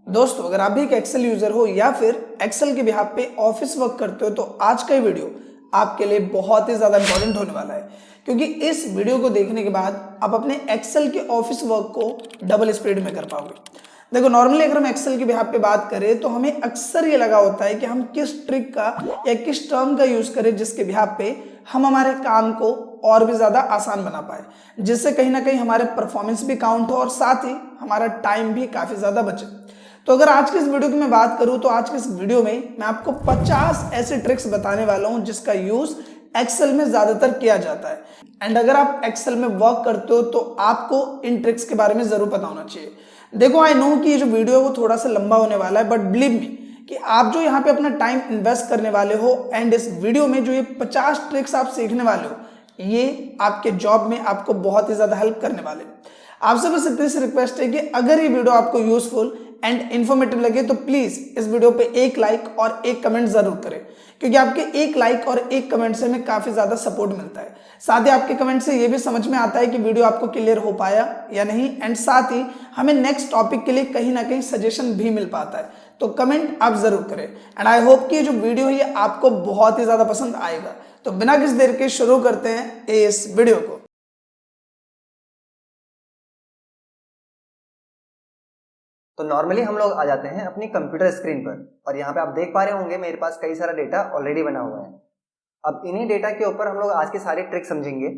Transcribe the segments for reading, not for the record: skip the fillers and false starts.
दोस्तों, अगर आप भी एक एक्सेल यूजर हो या फिर एक्सेल के बिहाफ पे ऑफिस वर्क करते हो तो आज का ये वीडियो आपके लिए बहुत ही ज्यादा इंपॉर्टेंट होने वाला है, क्योंकि इस वीडियो को देखने के बाद आप अपने एक्सेल के ऑफिस वर्क को डबल स्पीड में कर पाओगे। देखो, नॉर्मली अगर हम एक्सेल के बिहाफ पे बात करें तो हमें अक्सर ये लगा होता है कि हम किस ट्रिक का या किस टर्म का यूज करें जिसके बिहाफ पे हम हमारे काम को और भी ज्यादा आसान बना पाए, जिससे कहीं ना कहीं हमारे परफॉर्मेंस भी काउंट हो और साथ ही हमारा टाइम भी काफी ज्यादा बचे। तो अगर आज की इस वीडियो की मैं बात करूं तो आज की इस वीडियो में मैं आपको 50 ऐसे ट्रिक्स बताने वाला हूं जिसका यूज एक्सेल में ज्यादातर किया जाता है। एंड अगर आप एक्सेल में वर्क करते हो तो आपको इन ट्रिक्स के बारे में जरूर पता होना चाहिए। देखो, आई नो कि ये जो वीडियो है वो थोड़ा सा लंबा होने वाला है, बट बिलीव मी कि आप जो यहाँ पे अपना टाइम इन्वेस्ट करने वाले हो एंड इस वीडियो में जो ये 50 ट्रिक्स आप सीखने वाले हो, ये आपके जॉब में आपको बहुत ही ज्यादा हेल्प करने वाले हैं। आपसे बस इतनी सी रिक्वेस्ट है कि अगर ये वीडियो आपको यूजफुल एंड इन्फॉर्मेटिव लगे तो प्लीज इस वीडियो पे एक लाइक और एक कमेंट जरूर करें, क्योंकि आपके एक लाइक और एक कमेंट से हमें काफी ज्यादा सपोर्ट मिलता है। साथ ही आपके कमेंट से ये भी समझ में आता है कि वीडियो आपको क्लियर हो पाया या नहीं, एंड साथ ही हमें नेक्स्ट टॉपिक के लिए कहीं ना कहीं सजेशन भी मिल पाता है। तो कमेंट आप जरूर करें एंड आई होप कि ये जो वीडियो है ये आपको बहुत ही ज्यादा पसंद आएगा। तो बिना किसी देर के शुरू करते हैं इस वीडियो को। तो नॉर्मली हम लोग आ जाते हैं अपनी कंप्यूटर स्क्रीन पर और यहाँ पे आप देख पा रहे होंगे मेरे पास कई सारा डेटा ऑलरेडी बना हुआ है। अब इन्हीं डेटा के ऊपर हम लोग आज की सारी ट्रिक समझेंगे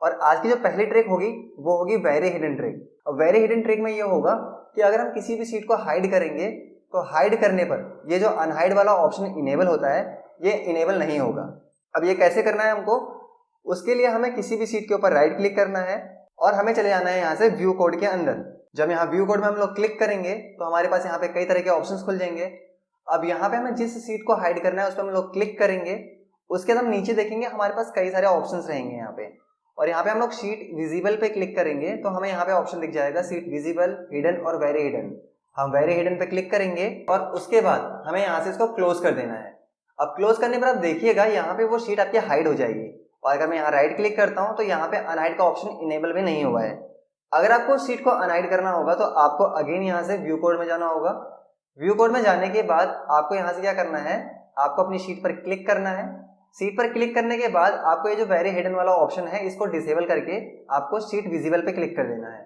और आज की जो पहली ट्रिक होगी वो होगी वेरी हिडन ट्रिक। और वेरी हिडन ट्रिक में ये होगा कि अगर हम किसी भी सीट को हाइड करेंगे तो हाइड करने पर ये जो अनहाइड वाला ऑप्शन इनेबल होता है ये इनेबल नहीं होगा। अब ये कैसे करना है हमको, उसके लिए हमें किसी भी सीट के ऊपर राइट क्लिक करना है और हमें चले जाना है यहाँ से व्यू कोड के अंदर। जब यहाँ व्यू कोड में हम लोग क्लिक करेंगे तो हमारे पास यहाँ पे कई तरह के ऑप्शंस खुल जाएंगे। अब यहाँ पे हमें जिस सीट को हाइड करना है उस पर हम लोग क्लिक करेंगे, उसके बाद हम नीचे देखेंगे हमारे पास कई सारे ऑप्शंस रहेंगे यहाँ पे, और यहाँ पे हम लोग शीट विजिबल पे क्लिक करेंगे तो हमें यहाँ पे ऑप्शन दिख जाएगा सीट विजिबल, हिडन और वेरी हिडन। हम वेरी हिडन पे क्लिक करेंगे और उसके बाद हमें यहाँ से इसको क्लोज कर देना है। अब क्लोज करने पर आप देखिएगा यहाँ पे वो शीट आपकी हाइड हो जाएगी, और अगर मैं यहाँ राइट क्लिक करता हूँ तो यहाँ पे अनहाइड का ऑप्शन इनेबल भी नहीं हुआ है। अगर आपको सीट को अनहाइड करना होगा तो आपको अगेन यहाँ से व्यू कोड में जाना होगा। व्यू कोड में जाने के बाद आपको यहाँ से क्या करना है, आपको अपनी शीट पर क्लिक करना है। सीट पर क्लिक करने के बाद आपको ये जो वेरी हिडन वाला ऑप्शन है इसको डिसेबल करके आपको सीट विजिबल पे क्लिक कर देना है।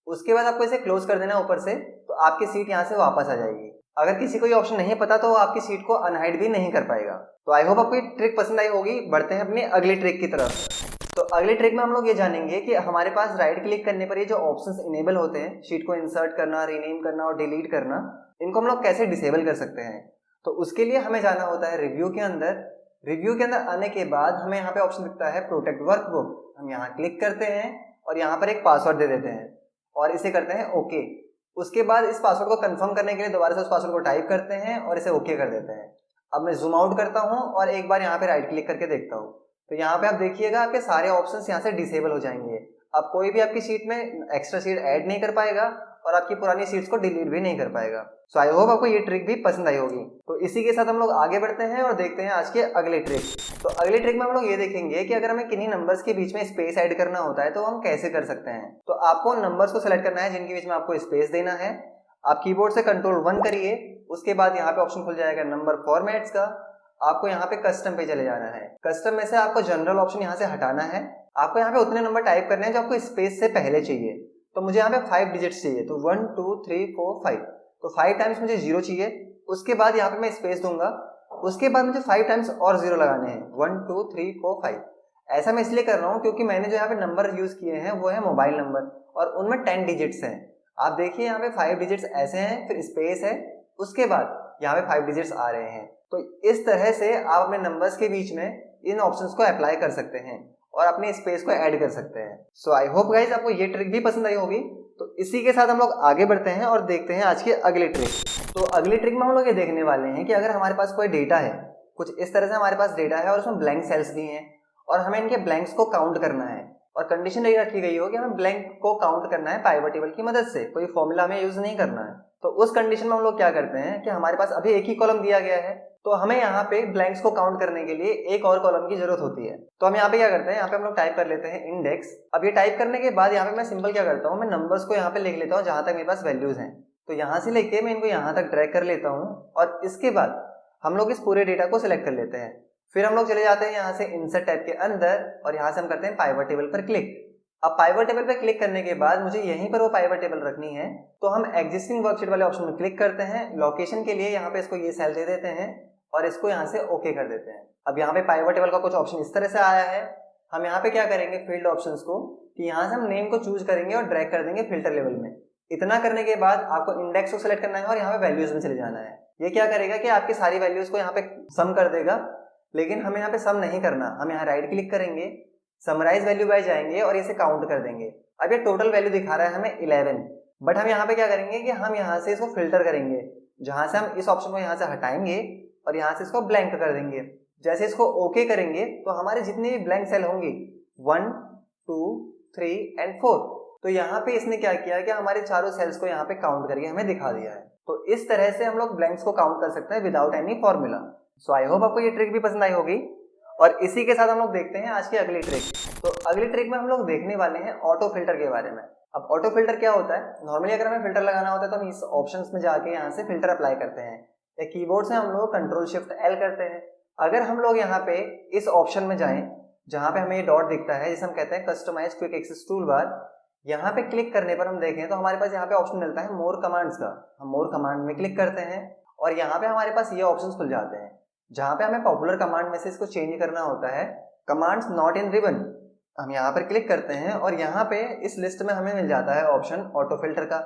उसके बाद आपको इसे क्लोज कर देना है ऊपर से, तो आपकी सीट यहाँ से वापस आ जाएगी। अगर किसी को ये ऑप्शन नहीं पता तो वो आपकी सीट को अनहाइड भी नहीं कर पाएगा। तो आई होप आपको ये ट्रिक पसंद आई होगी। बढ़ते हैं अपनी अगली ट्रिक की तरफ। तो अगले ट्रिक में हम लोग ये जानेंगे कि हमारे पास राइट क्लिक करने पर ये जो ऑप्शंस इनेबल होते हैं, शीट को इंसर्ट करना, रीनेम करना और डिलीट करना, इनको हम लोग कैसे डिसेबल कर सकते हैं। तो उसके लिए हमें जाना होता है रिव्यू के अंदर। रिव्यू के अंदर आने के बाद हमें यहाँ पे ऑप्शन दिखता है प्रोटेक्ट वर्कबुक। हम यहाँ क्लिक करते हैं और यहाँ पर एक पासवर्ड दे देते हैं और इसे करते हैं ओके। उसके बाद इस पासवर्ड को कंफर्म करने के लिए दोबारा से उस पासवर्ड को टाइप करते हैं और इसे ओके कर देते हैं। अब मैं जूम आउट करता हूँ और एक बार यहाँ पे राइट क्लिक करके देखता हूँ, तो यहाँ पे आप देखिएगा आपके सारे ऑप्शंस यहाँ से डिसेबल हो जाएंगे। अब कोई भी आपकी सीट में एक्स्ट्रा सीट ऐड नहीं कर पाएगा और आपकी पुरानी सीट्स को डिलीट भी नहीं कर पाएगा। सो आई होप आपको ये ट्रिक भी पसंद आई होगी। तो इसी के साथ हम लोग आगे बढ़ते हैं और देखते हैं आज के अगले ट्रिक। तो अगले ट्रिक में हम लोग ये देखेंगे कि अगर हमें किन्हीं नंबर्स के बीच में स्पेस ऐड करना होता है तो हम कैसे कर सकते हैं। तो आपको नंबर्स को सिलेक्ट करना है जिनके बीच में आपको स्पेस देना है। आप कीबोर्ड से Ctrl+1 करिए, उसके बाद यहाँ पे ऑप्शन खुल जाएगा नंबर फॉर्मेट्स का। आपको यहाँ पे कस्टम पे चले जाना है। कस्टम में से आपको जनरल ऑप्शन यहाँ से हटाना है। आपको यहाँ पे उतने नंबर टाइप करने हैं जो आपको स्पेस से पहले चाहिए। तो मुझे यहाँ पे 5 डिजिट्स चाहिए, तो 1 2 3 4 5, तो 5 टाइम्स मुझे 0 चाहिए। उसके बाद यहाँ पे मैं स्पेस दूंगा, उसके बाद मुझे 5 टाइम्स और 0 लगाने हैं, 1 2 3 4 5। ऐसा मैं इसलिए कर रहा हूँ क्योंकि मैंने जो यहाँ पे नंबर यूज किए हैं वो है मोबाइल नंबर और उनमें 10 डिजिट्स हैं। आप देखिए यहाँ पे 5 डिजिट्स ऐसे हैं, फिर स्पेस है, उसके बाद यहाँ पे 5 डिजिट्स आ रहे हैं। तो इस तरह से आप अपने नंबर्स के बीच में इन ऑप्शंस को अप्लाई कर सकते हैं और अपने स्पेस को ऐड कर सकते हैं। सो आई होप गाइज आपको ये ट्रिक भी पसंद आई होगी। तो इसी के साथ हम लोग आगे बढ़ते हैं और देखते हैं आज की अगली ट्रिक। तो अगली ट्रिक में हम लोग ये देखने वाले हैं कि अगर हमारे पास कोई डेटा है, कुछ इस तरह से हमारे पास डेटा है और उसमें ब्लैंक सेल्स भी हैं और हमें इनके ब्लैंक्स को काउंट करना है, और कंडीशन यही रखी गई हो कि हमें ब्लैंक को काउंट करना है पाइवट टेबल की मदद से, कोई फॉर्मूला हमें यूज नहीं करना है। तो उस कंडीशन में हम लोग क्या करते हैं कि हमारे पास अभी एक ही कॉलम दिया गया है, तो हमें यहाँ पे ब्लैंक्स को काउंट करने के लिए एक और कॉलम की जरूरत होती है। तो हम यहाँ पे क्या करते हैं, यहाँ पे हम लोग टाइप कर लेते हैं इंडेक्स। अब ये टाइप करने के बाद यहाँ पे मैं सिंपल क्या करता हूँ, मैं नंबर्स को यहाँ पे लिख लेता हूँ जहां तक मेरे पास वैल्यूज हैं। तो यहाँ से लेके मैं इनको यहाँ तक ड्रैग कर लेता हूँ और इसके बाद हम लोग इस पूरे डेटा को सिलेक्ट कर लेते हैं। फिर हम लोग चले जाते हैं यहाँ से इंसर्ट टैब के अंदर और यहाँ से हम करते हैं पाइवट टेबल पर क्लिक। अब पाइवट टेबल पर क्लिक करने के बाद मुझे यहीं पर वो पाइवट टेबल रखनी है, तो हम एग्जिस्टिंग वर्कशीट वाले ऑप्शन में क्लिक करते हैं। लोकेशन के लिए यहाँ पे इसको ये सेल दे देते हैं और इसको यहाँ से ओके कर देते हैं। अब यहाँ पे पाइवट टेबल का कुछ ऑप्शन इस तरह से आया है। हम यहाँ पे क्या करेंगे फील्ड ऑप्शंस को कि यहाँ से हम नेम को चूज करेंगे और ड्रैग कर देंगे फिल्टर लेवल में। इतना करने के बाद आपको इंडेक्स को सिलेक्ट करना है और यहाँ पे वैल्यूज में चले जाना है। ये क्या करेगा कि आपकी सारी वैल्यूज को यहाँ पे सम कर देगा, लेकिन हमें यहाँ पे सम नहीं करना। हम यहाँ राइट क्लिक करेंगे, समराइज वैल्यू बाय जाएंगे और इसे काउंट कर देंगे। अब ये टोटल वैल्यू दिखा रहा है हमें 11, बट हम यहाँ पे क्या करेंगे कि हम यहाँ से इसको फिल्टर करेंगे, जहां से हम इस ऑप्शन को यहाँ से हटाएंगे और यहाँ से इसको ब्लैंक कर देंगे। जैसे इसको ओके करेंगे तो हमारे जितने भी ब्लैंक सेल होंगी 1, 2, 3 एंड 4, तो यहाँ पे इसने क्या किया कि हमारे चारों सेल्स को यहाँ पे काउंट करके हमें दिखा दिया है। तो इस तरह से हम लोग ब्लैंक्स को काउंट कर सकते हैं without any formula. So I hope आपको ये ट्रिक भी पसंद आई होगी और इसी के साथ हम लोग देखते हैं आज की अगली ट्रिक। तो अगली ट्रिक में हम लोग देखने वाले हैं ऑटो फिल्टर के बारे में। अब ऑटो फिल्टर क्या होता है? नॉर्मली अगर हमें फिल्टर लगाना होता है तो हम इस ऑप्शंस में जाके यहाँ से फिल्टर अप्लाई करते हैं या कीबोर्ड से हम लोग कंट्रोल शिफ्ट एल करते हैं। अगर हम लोग यहाँ पे इस ऑप्शन में जाएं जहाँ पे हमें ये डॉट दिखता है जिसे हम कहते हैं customize quick access tool bar, यहाँ पे क्लिक करने पर हम देखें तो हमारे पास यहाँ पे ऑप्शन मिलता है मोर कमांड्स का। हम मोर कमांड में क्लिक करते हैं और यहाँ पे हमारे पास ये ऑप्शंस खुल जाते हैं जहाँ पे हमें पॉपुलर कमांड में से इसको चेंज करना होता है कमांड्स नॉट इन रिबन। हम यहाँ पर क्लिक करते हैं और यहाँ पे इस लिस्ट में हमें मिल जाता है ऑप्शन ऑटो फिल्टर का।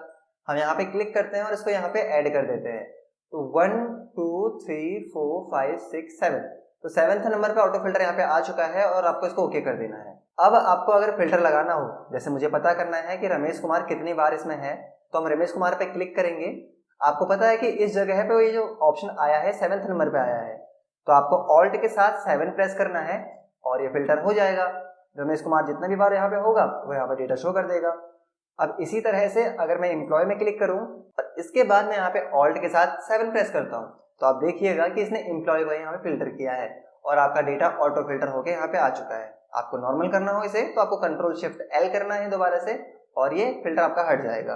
हम यहाँ पे क्लिक करते हैं और इसको यहाँ पे ऐड कर देते हैं। तो 1, 2, 3, 4, 5, 6, 7, तो 7th नंबर पे ऑटो फिल्टर यहाँ पे आ चुका है और आपको इसको ओके कर देना है। अब आपको अगर फिल्टर लगाना हो, जैसे मुझे पता करना है कि रमेश कुमार कितनी बार इसमें है, तो हम रमेश कुमार पे क्लिक करेंगे। आपको पता है कि इस जगह पे ये जो ऑप्शन आया है 7th नंबर पे आया है, तो आपको ऑल्ट के साथ 7 प्रेस करना है और ये फिल्टर हो जाएगा। रमेश कुमार जितना भी बार यहाँ पे होगा वो यहाँ पे डेटा शो कर देगा। अब इसी तरह से अगर मैं एम्प्लॉय में क्लिक करूँ और इसके बाद मैं यहाँ पे ऑल्ट के साथ 7 प्रेस करता हूँ, तो आप देखिएगा कि इसने एम्प्लॉय को यहाँ पे फिल्टर किया है और आपका डेटा ऑटो फिल्टर होके यहाँ पे आ चुका है। आपको नॉर्मल करना हो इसे तो आपको कंट्रोल शिफ्ट एल करना है दोबारा से और ये फिल्टर आपका हट जाएगा।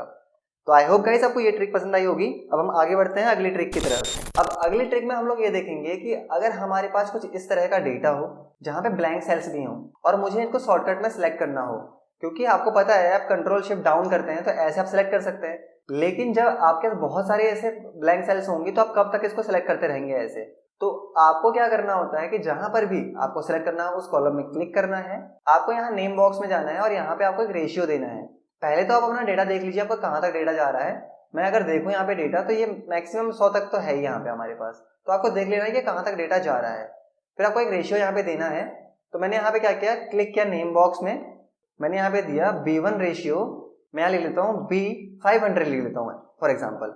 तो आई होप गाइस आपको ये ट्रिक पसंद आई होगी। अब हम आगे बढ़ते हैं अगली ट्रिक की तरफ। अब अगली ट्रिक में हम लोग ये देखेंगे कि अगर हमारे पास कुछ इस तरह का डेटा हो जहाँ पे ब्लैंक सेल्स भी हों और मुझे इनको शॉर्टकट में सिलेक्ट करना हो, क्योंकि आपको पता है आप कंट्रोल शिफ्ट डाउन करते हैं तो ऐसे आप सिलेक्ट कर सकते हैं, लेकिन जब आपके पास बहुत सारे ऐसे ब्लैंक सेल्स होंगी तो आप कब तक इसको सिलेक्ट करते रहेंगे ऐसे। तो आपको क्या करना होता है कि जहां पर भी आपको सिलेक्ट करना हो उस कॉलम में क्लिक करना है। आपको यहाँ नेम बॉक्स में जाना है और यहाँ पे आपको एक रेशियो देना है। पहले तो आप अपना डेटा देख लीजिए आपका कहाँ तक डेटा जा रहा है। मैं अगर देखूँ यहाँ पे डेटा तो ये मैक्सिमम 100 तक तो है ही यहाँ पे हमारे पास, तो आपको देख लेना है कि कहाँ तक डेटा जा रहा है। फिर आपको एक रेशियो यहाँ पे देना है। तो मैंने यहाँ पे क्या किया, क्लिक किया नेम बॉक्स में, मैंने यहाँ पे दिया B1 रेशियो, मैं यहाँ लिख लेता हूँ B500 लिख लेता हूँ फॉर एग्जाम्पल,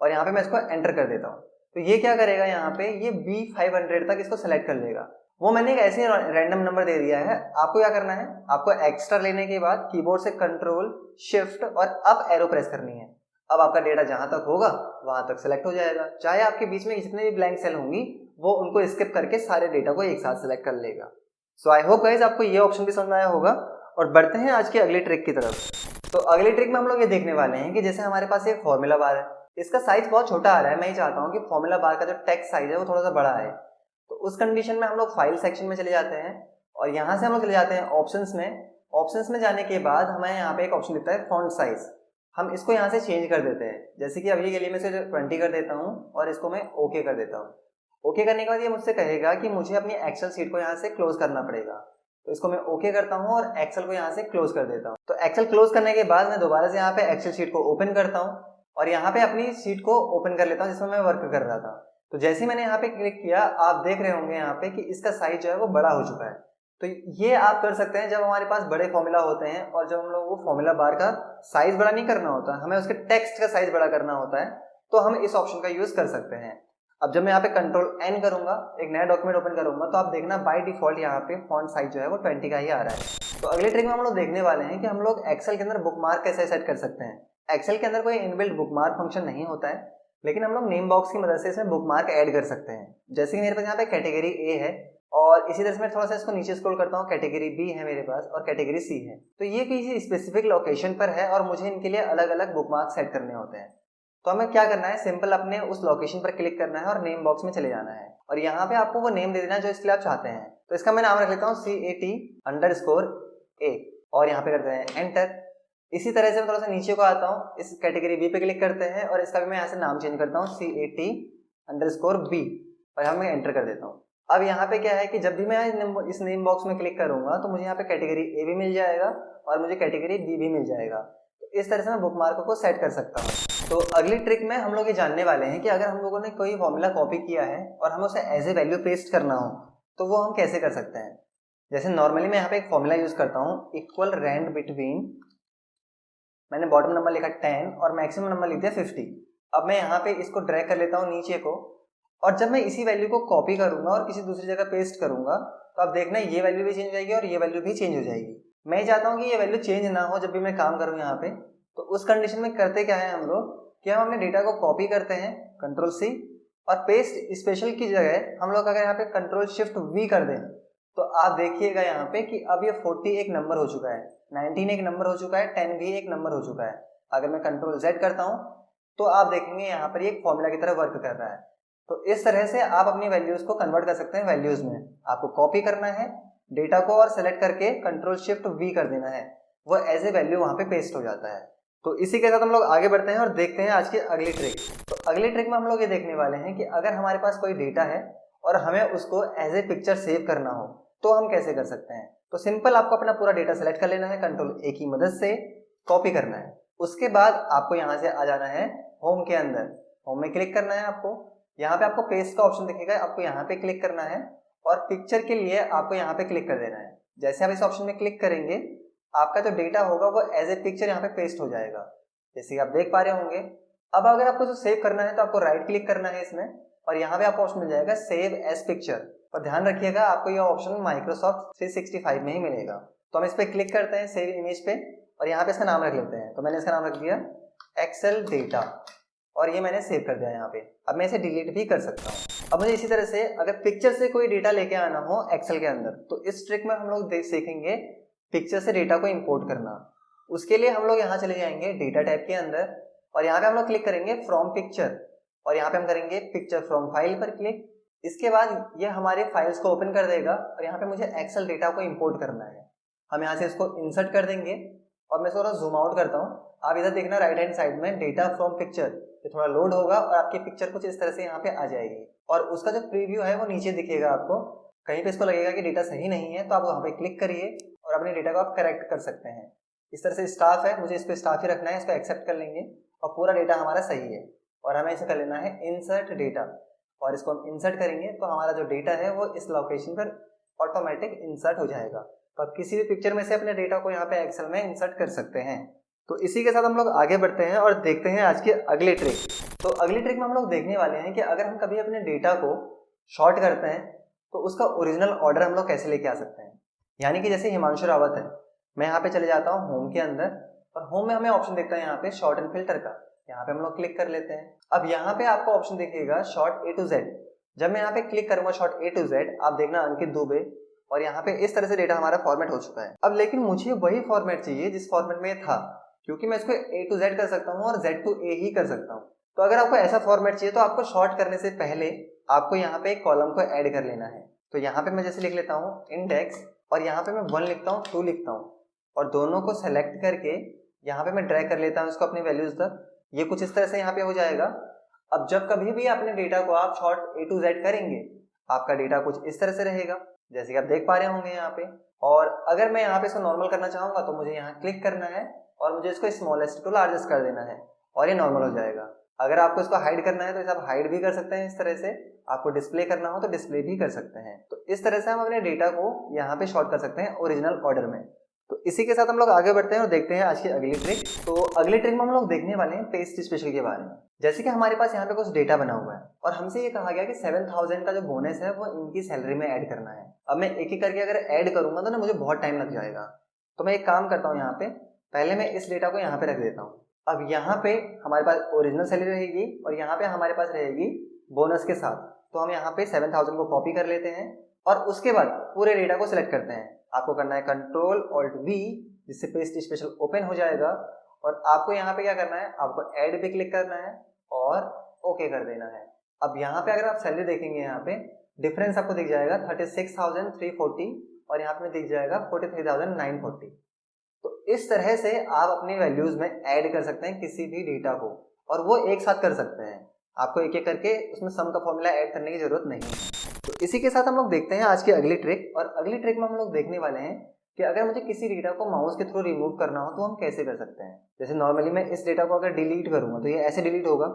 और यहाँ पे मैं इसको एंटर कर देता हूँ। तो ये क्या करेगा, यहाँ पे ये B500 तक इसको सेलेक्ट कर लेगा। वो मैंने एक ऐसे रैंडम नंबर दे दिया है। आपको क्या करना है, आपको एक्स्ट्रा लेने के बाद कीबोर्ड से कंट्रोल शिफ्ट और अप एरो प्रेस करनी है। अब आपका डेटा जहां तक होगा वहां तक सेलेक्ट हो जाएगा। चाहे आपके बीच में जितने भी ब्लैंक सेल होंगी वो उनको स्किप करके सारे डेटा को एक साथ सेलेक्ट कर लेगा। सो आई होप गाइस आपको ये ऑप्शन भी समझ आया होगा। और बढ़ते हैं आज की अगली ट्रिक की तरफ। तो अगली ट्रिक में हम लोग ये देखने वाले हैं कि जैसे हमारे पास एक फॉर्मूला बार है, इसका साइज बहुत छोटा आ रहा है। मैं ये चाहता हूँ कि फॉर्मूला बार का जो टेक्स्ट साइज है वो थोड़ा सा बड़ा है। तो उस कंडीशन में हम लोग फाइल सेक्शन में चले जाते हैं और यहाँ से हम लोग चले जाते हैं ऑप्शंस में। ऑप्शंस में जाने के बाद हमें यहाँ पे एक ऑप्शन दिखता है फॉन्ट साइज। हम इसको यहाँ से चेंज कर देते हैं। जैसे कि अभी के लिए मैं इसे 20 कर देता हूँ और इसको मैं ओके कर देता हूँ। ओके करने के बाद ये मुझसे कहेगा कि मुझे अपनी एक्सेल शीट को यहाँ से क्लोज करना पड़ेगा। तो इसको मैं ओके करता हूँ और एक्सेल को यहाँ से क्लोज कर देता हूँ। तो एक्सेल क्लोज करने के बाद मैं दोबारा से यहाँ पे एक्सेल शीट को ओपन करता हूँ और यहाँ पे अपनी शीट को ओपन कर लेता हूँ जिसमें मैं वर्क कर रहा था। तो जैसे ही मैंने यहाँ पे क्लिक किया, आप देख रहे होंगे यहाँ पे कि इसका साइज जो है वो बड़ा हो चुका है। तो ये आप कर सकते हैं जब हमारे पास बड़े फॉर्मूला होते हैं और जब हम लोग वो फॉर्मूला बार का साइज बड़ा नहीं करना होता, हमें उसके टेक्स्ट का साइज बड़ा करना होता है, तो हम इस ऑप्शन का यूज कर सकते हैं। अब जब मैं यहाँ पे कंट्रोल एन करूंगा, एक नया डॉक्यूमेंट ओपन करूंगा, तो आप देखना बाय डिफॉल्ट यहाँ पे फॉन्ट साइज जो है वो 20 का ही आ रहा है। तो अगले ट्रिक में हम लोग देखने वाले हैं कि हम लोग एक्सेल के अंदर बुकमार्क कैसे सेट कर सकते हैं। एक्सेल के अंदर कोई इनबिल्ट बुकमार्क फंक्शन नहीं होता है, लेकिन हम लोग नेम बॉक्स की मदद से इसमें बुकमार्क ऐड कर सकते हैं। जैसे कि मेरे पास यहाँ पे कैटेगरी ए है और इसी तरह से मैं थोड़ा सा इसको नीचे स्क्रॉल करता हूँ, कैटेगरी बी है मेरे पास और कैटेगरी सी है। तो ये किसी स्पेसिफिक लोकेशन पर है और मुझे इनके लिए अलग अलग बुकमार्क सेट करने होते हैं। तो हमें क्या करना है, सिंपल अपने उस लोकेशन पर क्लिक करना है और नेम बॉक्स में चले जाना है और यहाँ पे आपको वो नेम दे देना है जो इसके लिए आप चाहते हैं। तो इसका मैं नाम रख लेता हूँ CAT_A और यहाँ पे करते हैं एंटर। इसी तरह से मैं थोड़ा सा नीचे को आता हूँ, इस कैटेगरी बी पे क्लिक करते हैं और इसका भी मैं यहाँ से नाम चेंज करता हूँ CAT_B और यहाँ मैं एंटर कर देता हूँ। अब यहाँ पे क्या है कि जब भी मैं इस नेम बॉक्स में क्लिक करूंगा तो मुझे यहाँ पे कैटेगरी ए भी मिल जाएगा और मुझे कैटेगरी बी भी मिल जाएगा। तो इस तरह से मैं बुकमार्क को सेट कर सकता हूँ। तो अगली ट्रिक में हम लोग ये जानने वाले हैं कि अगर हम लोगों ने कोई फॉर्मूला कॉपी किया है और हमें उसे एज ए वैल्यू पेस्ट करना हो तो वो हम कैसे कर सकते हैं। जैसे नॉर्मली मैं यहाँ पे एक फॉर्मूला यूज करता हूँ, इक्वल रैंड बिटवीन, मैंने बॉटम नंबर लिखा 10 और मैक्सिमम नंबर लिख दिया 50। अब मैं यहाँ पे इसको ड्रैग कर लेता हूँ नीचे को और जब मैं इसी वैल्यू को कॉपी करूंगा और किसी दूसरी जगह पेस्ट करूंगा तो आप देखना ये वैल्यू भी चेंज हो जाएगी और ये वैल्यू भी चेंज हो जाएगी। मैं चाहता हूँ कि ये वैल्यू चेंज ना हो जब भी मैं काम करूँ यहाँ पे। तो उस कंडीशन में करते क्या है हम लोग कि हम अपने डेटा को कॉपी करते हैं Ctrl+C और पेस्ट स्पेशल की जगह हम लोग अगर यहाँ पे Ctrl+Shift+V कर दें तो आप देखिएगा यहाँ पे कि अब ये 40 एक नंबर हो चुका है, 19 एक नंबर हो चुका है, 10 भी एक नंबर हो चुका है। अगर मैं Ctrl+Z करता हूँ तो आप देखेंगे यहाँ पर ये एक फॉर्मूला की तरह वर्क कर रहा है। तो इस तरह से आप अपनी वैल्यूज को कन्वर्ट कर सकते हैं वैल्यूज में। आपको कॉपी करना है डेटा को और सेलेक्ट करके Ctrl+Shift+V कर देना है, वो एज ए वैल्यू वहां पे पेस्ट हो जाता है। तो इसी के साथ हम लोग आगे बढ़ते हैं और देखते हैं आज की अगली ट्रिक। तो अगली ट्रिक में हम लोग ये देखने वाले हैं कि अगर हमारे पास कोई डेटा है और हमें उसको एज ए पिक्चर सेव करना हो तो हम कैसे कर सकते हैं। तो सिंपल आपको अपना पूरा डेटा सेलेक्ट कर लेना है, Ctrl+A की मदद से कॉपी करना है। उसके बाद आपको यहाँ से आ जाना है होम के अंदर, होम में क्लिक करना है आपको। यहाँ पे आपको पेस्ट का ऑप्शन दिखेगा, आपको यहाँ पे क्लिक करना है और पिक्चर के लिए आपको यहाँ पे क्लिक कर देना है। जैसे आप इस ऑप्शन में क्लिक करेंगे आपका जो डेटा होगा वो एज ए पिक्चर यहाँ पे पेस्ट हो जाएगा, जैसे कि आप देख पा रहे होंगे। अब अगर आपको जो सेव करना है तो आपको राइट क्लिक करना है इसमें और यहाँ पे आपको ऑप्शन मिल जाएगा सेव एज पिक्चर। और ध्यान रखिएगा आपको यह ऑप्शन माइक्रोसॉफ्ट 365 में ही मिलेगा। तो हम इस पर क्लिक करते हैं सेव इमेज पे और यहाँ पे इसका नाम रख लेते हैं। तो मैंने इसका नाम रख दिया एक्सेल डेटा और ये मैंने सेव कर दिया यहाँ पे। अब मैं इसे डिलीट भी कर सकता हूँ। अब मुझे इसी तरह से अगर पिक्चर से कोई डेटा लेके आना हो एक्सेल के अंदर तो इस ट्रिक में हम लोग सीखेंगे पिक्चर से डेटा को इंपोर्ट करना। उसके लिए हम लोग यहाँ चले जाएंगे डेटा टाइप के अंदर और यहाँ पे हम लोग क्लिक करेंगे फ्रॉम पिक्चर और यहाँ पे हम करेंगे पिक्चर फ्रॉम फाइल पर क्लिक। इसके बाद ये हमारे फाइल्स को ओपन कर देगा और यहाँ पे मुझे एक्सेल डेटा को इंपोर्ट करना है। हम यहाँ से इसको इंसर्ट कर देंगे और मैं थोड़ा जूम आउट करता हूँ। आप इधर देखना राइट हैंड साइड में डेटा फ्रॉम पिक्चर, ये थोड़ा लोड होगा और आपकी पिक्चर कुछ इस तरह से यहाँ पे आ जाएगी और उसका जो प्रीव्यू है वो नीचे दिखेगा आपको। कहीं पे इसको लगेगा कि डेटा सही नहीं है तो आप वहाँ पे क्लिक करिए और अपने डेटा को आप करेक्ट कर सकते हैं। इस तरह से स्टाफ है, मुझे इस पर स्टाफ ही रखना है, इसको एक्सेप्ट कर लेंगे और पूरा डेटा हमारा सही है। और हमें इसे कर लेना है इंसर्ट डेटा और इसको हम इंसर्ट करेंगे तो हमारा जो डेटा है वो इस लोकेशन पर ऑटोमेटिक इंसर्ट हो जाएगा। तो आप किसी भी पिक्चर में से अपने डेटा को यहाँ पे एक्सेल में इंसर्ट कर सकते हैं। तो इसी के साथ हम लोग आगे बढ़ते हैं और देखते हैं आज की अगली ट्रिक। तो अगली ट्रिक में हम लोग देखने वाले हैं कि अगर हम कभी अपने डेटा को शॉर्ट करते हैं तो उसका ओरिजिनल ऑर्डर हम लोग कैसे लेके आ सकते हैं। यानी कि जैसे हिमांशु रावत है, मैं यहाँ पे चले जाता हूँ होम के अंदर और होम में हमें ऑप्शन दिखता है यहाँ पे शॉर्ट एंड फिल्टर का, यहाँ पे हम लोग क्लिक कर लेते हैं। अब यहाँ पे आपको ऑप्शन दिखेगा शॉर्ट A to Z। जब मैं यहाँ पे क्लिक करूंगा शॉर्ट A to Z, आप देखना अंकित दुबे और यहाँ पे इस तरह से डेटा हमारा फॉर्मेट हो चुका है। अब लेकिन मुझे वही फॉर्मेट चाहिए जिस फॉर्मेट में था, क्योंकि मैं इसको A to Z कर सकता हूँ और Z to A ही कर सकता हूँ। तो अगर आपको ऐसा फॉर्मेट चाहिए तो आपको शॉर्ट करने से पहले आपको यहाँ पे एक कॉलम को ऐड कर लेना है। तो यहाँ पे मैं जैसे लिख लेता हूँ इंडेक्स और यहाँ पे मैं 1 लिखता हूँ, 2 लिखता हूँ और दोनों को सेलेक्ट करके यहाँ पे मैं ड्रैग कर लेता हूँ इसको अपनी वैल्यूज तक। ये कुछ इस तरह से यहाँ पे हो जाएगा। अब जब कभी भी अपने डेटा को आप शॉर्ट A to Z करेंगे आपका डेटा कुछ इस तरह से रहेगा जैसे कि आप देख पा रहे होंगे यहाँ पे। और अगर मैं यहाँ पे इसको नॉर्मल करना चाहूंगा तो मुझे यहाँ क्लिक करना है और मुझे इसको स्मॉलेस्ट टू लार्जेस्ट कर देना है और ये नॉर्मल हो जाएगा। अगर आपको इसको हाइड करना है तो इसे आप हाइड भी कर सकते हैं इस तरह से, आपको डिस्प्ले करना हो तो डिस्प्ले भी कर सकते हैं। तो इस तरह से हम अपने डेटा को यहाँ पे शॉर्ट कर सकते हैं ओरिजिनल ऑर्डर में। तो इसी के साथ हम लोग आगे बढ़ते हैं और देखते हैं आज की अगली ट्रिक। तो अगली ट्रिक में हम लोग देखने वाले हैं पेस्ट स्पेशल के बारे में। जैसे कि हमारे पास यहाँ पे कुछ डेटा बना हुआ है और हमसे ये कहा गया कि 7000 का जो बोनस है वो इनकी सैलरी में ऐड करना है। अब मैं एक एक करके अगर ऐड करूंगा तो ना मुझे बहुत टाइम लग जाएगा। तो मैं एक काम करता हूँ, यहाँ पे पहले मैं इस डेटा को यहाँ पे रख देता हूँ। अब यहाँ पे हमारे पास ओरिजिनल सैलरी रहेगी और यहाँ पे हमारे पास रहेगी बोनस के साथ। तो हम यहाँ पे 7000 को कॉपी कर लेते हैं और उसके बाद पूरे डेटा को सिलेक्ट करते हैं। आपको करना है Ctrl+Alt+V, जिससे पेस्ट स्पेशल ओपन हो जाएगा और आपको यहाँ पे क्या करना है, आपको ऐड पे क्लिक करना है और ओके कर देना है। अब यहाँ पे अगर आप सैलरी देखेंगे, यहाँ पे डिफरेंस आपको दिख जाएगा 36,340 और यहाँ पे दिख जाएगा 43,940। तो इस तरह से आप अपनी वैल्यूज में ऐड कर सकते हैं किसी भी डेटा को, और वो एक साथ कर सकते हैं। आपको एक एक करके उसमें सम का फॉर्मूला ऐड करने की जरूरत नहीं है। तो इसी के साथ हम लोग देखते हैं आज की अगली ट्रिक। और अगली ट्रिक में हम लोग देखने वाले हैं कि अगर मुझे किसी डेटा को माउस के थ्रू रिमूव करना हो तो हम कैसे कर सकते हैं। जैसे नॉर्मली मैं इस डेटा को अगर डिलीट करूंगा तो ये ऐसे डिलीट होगा,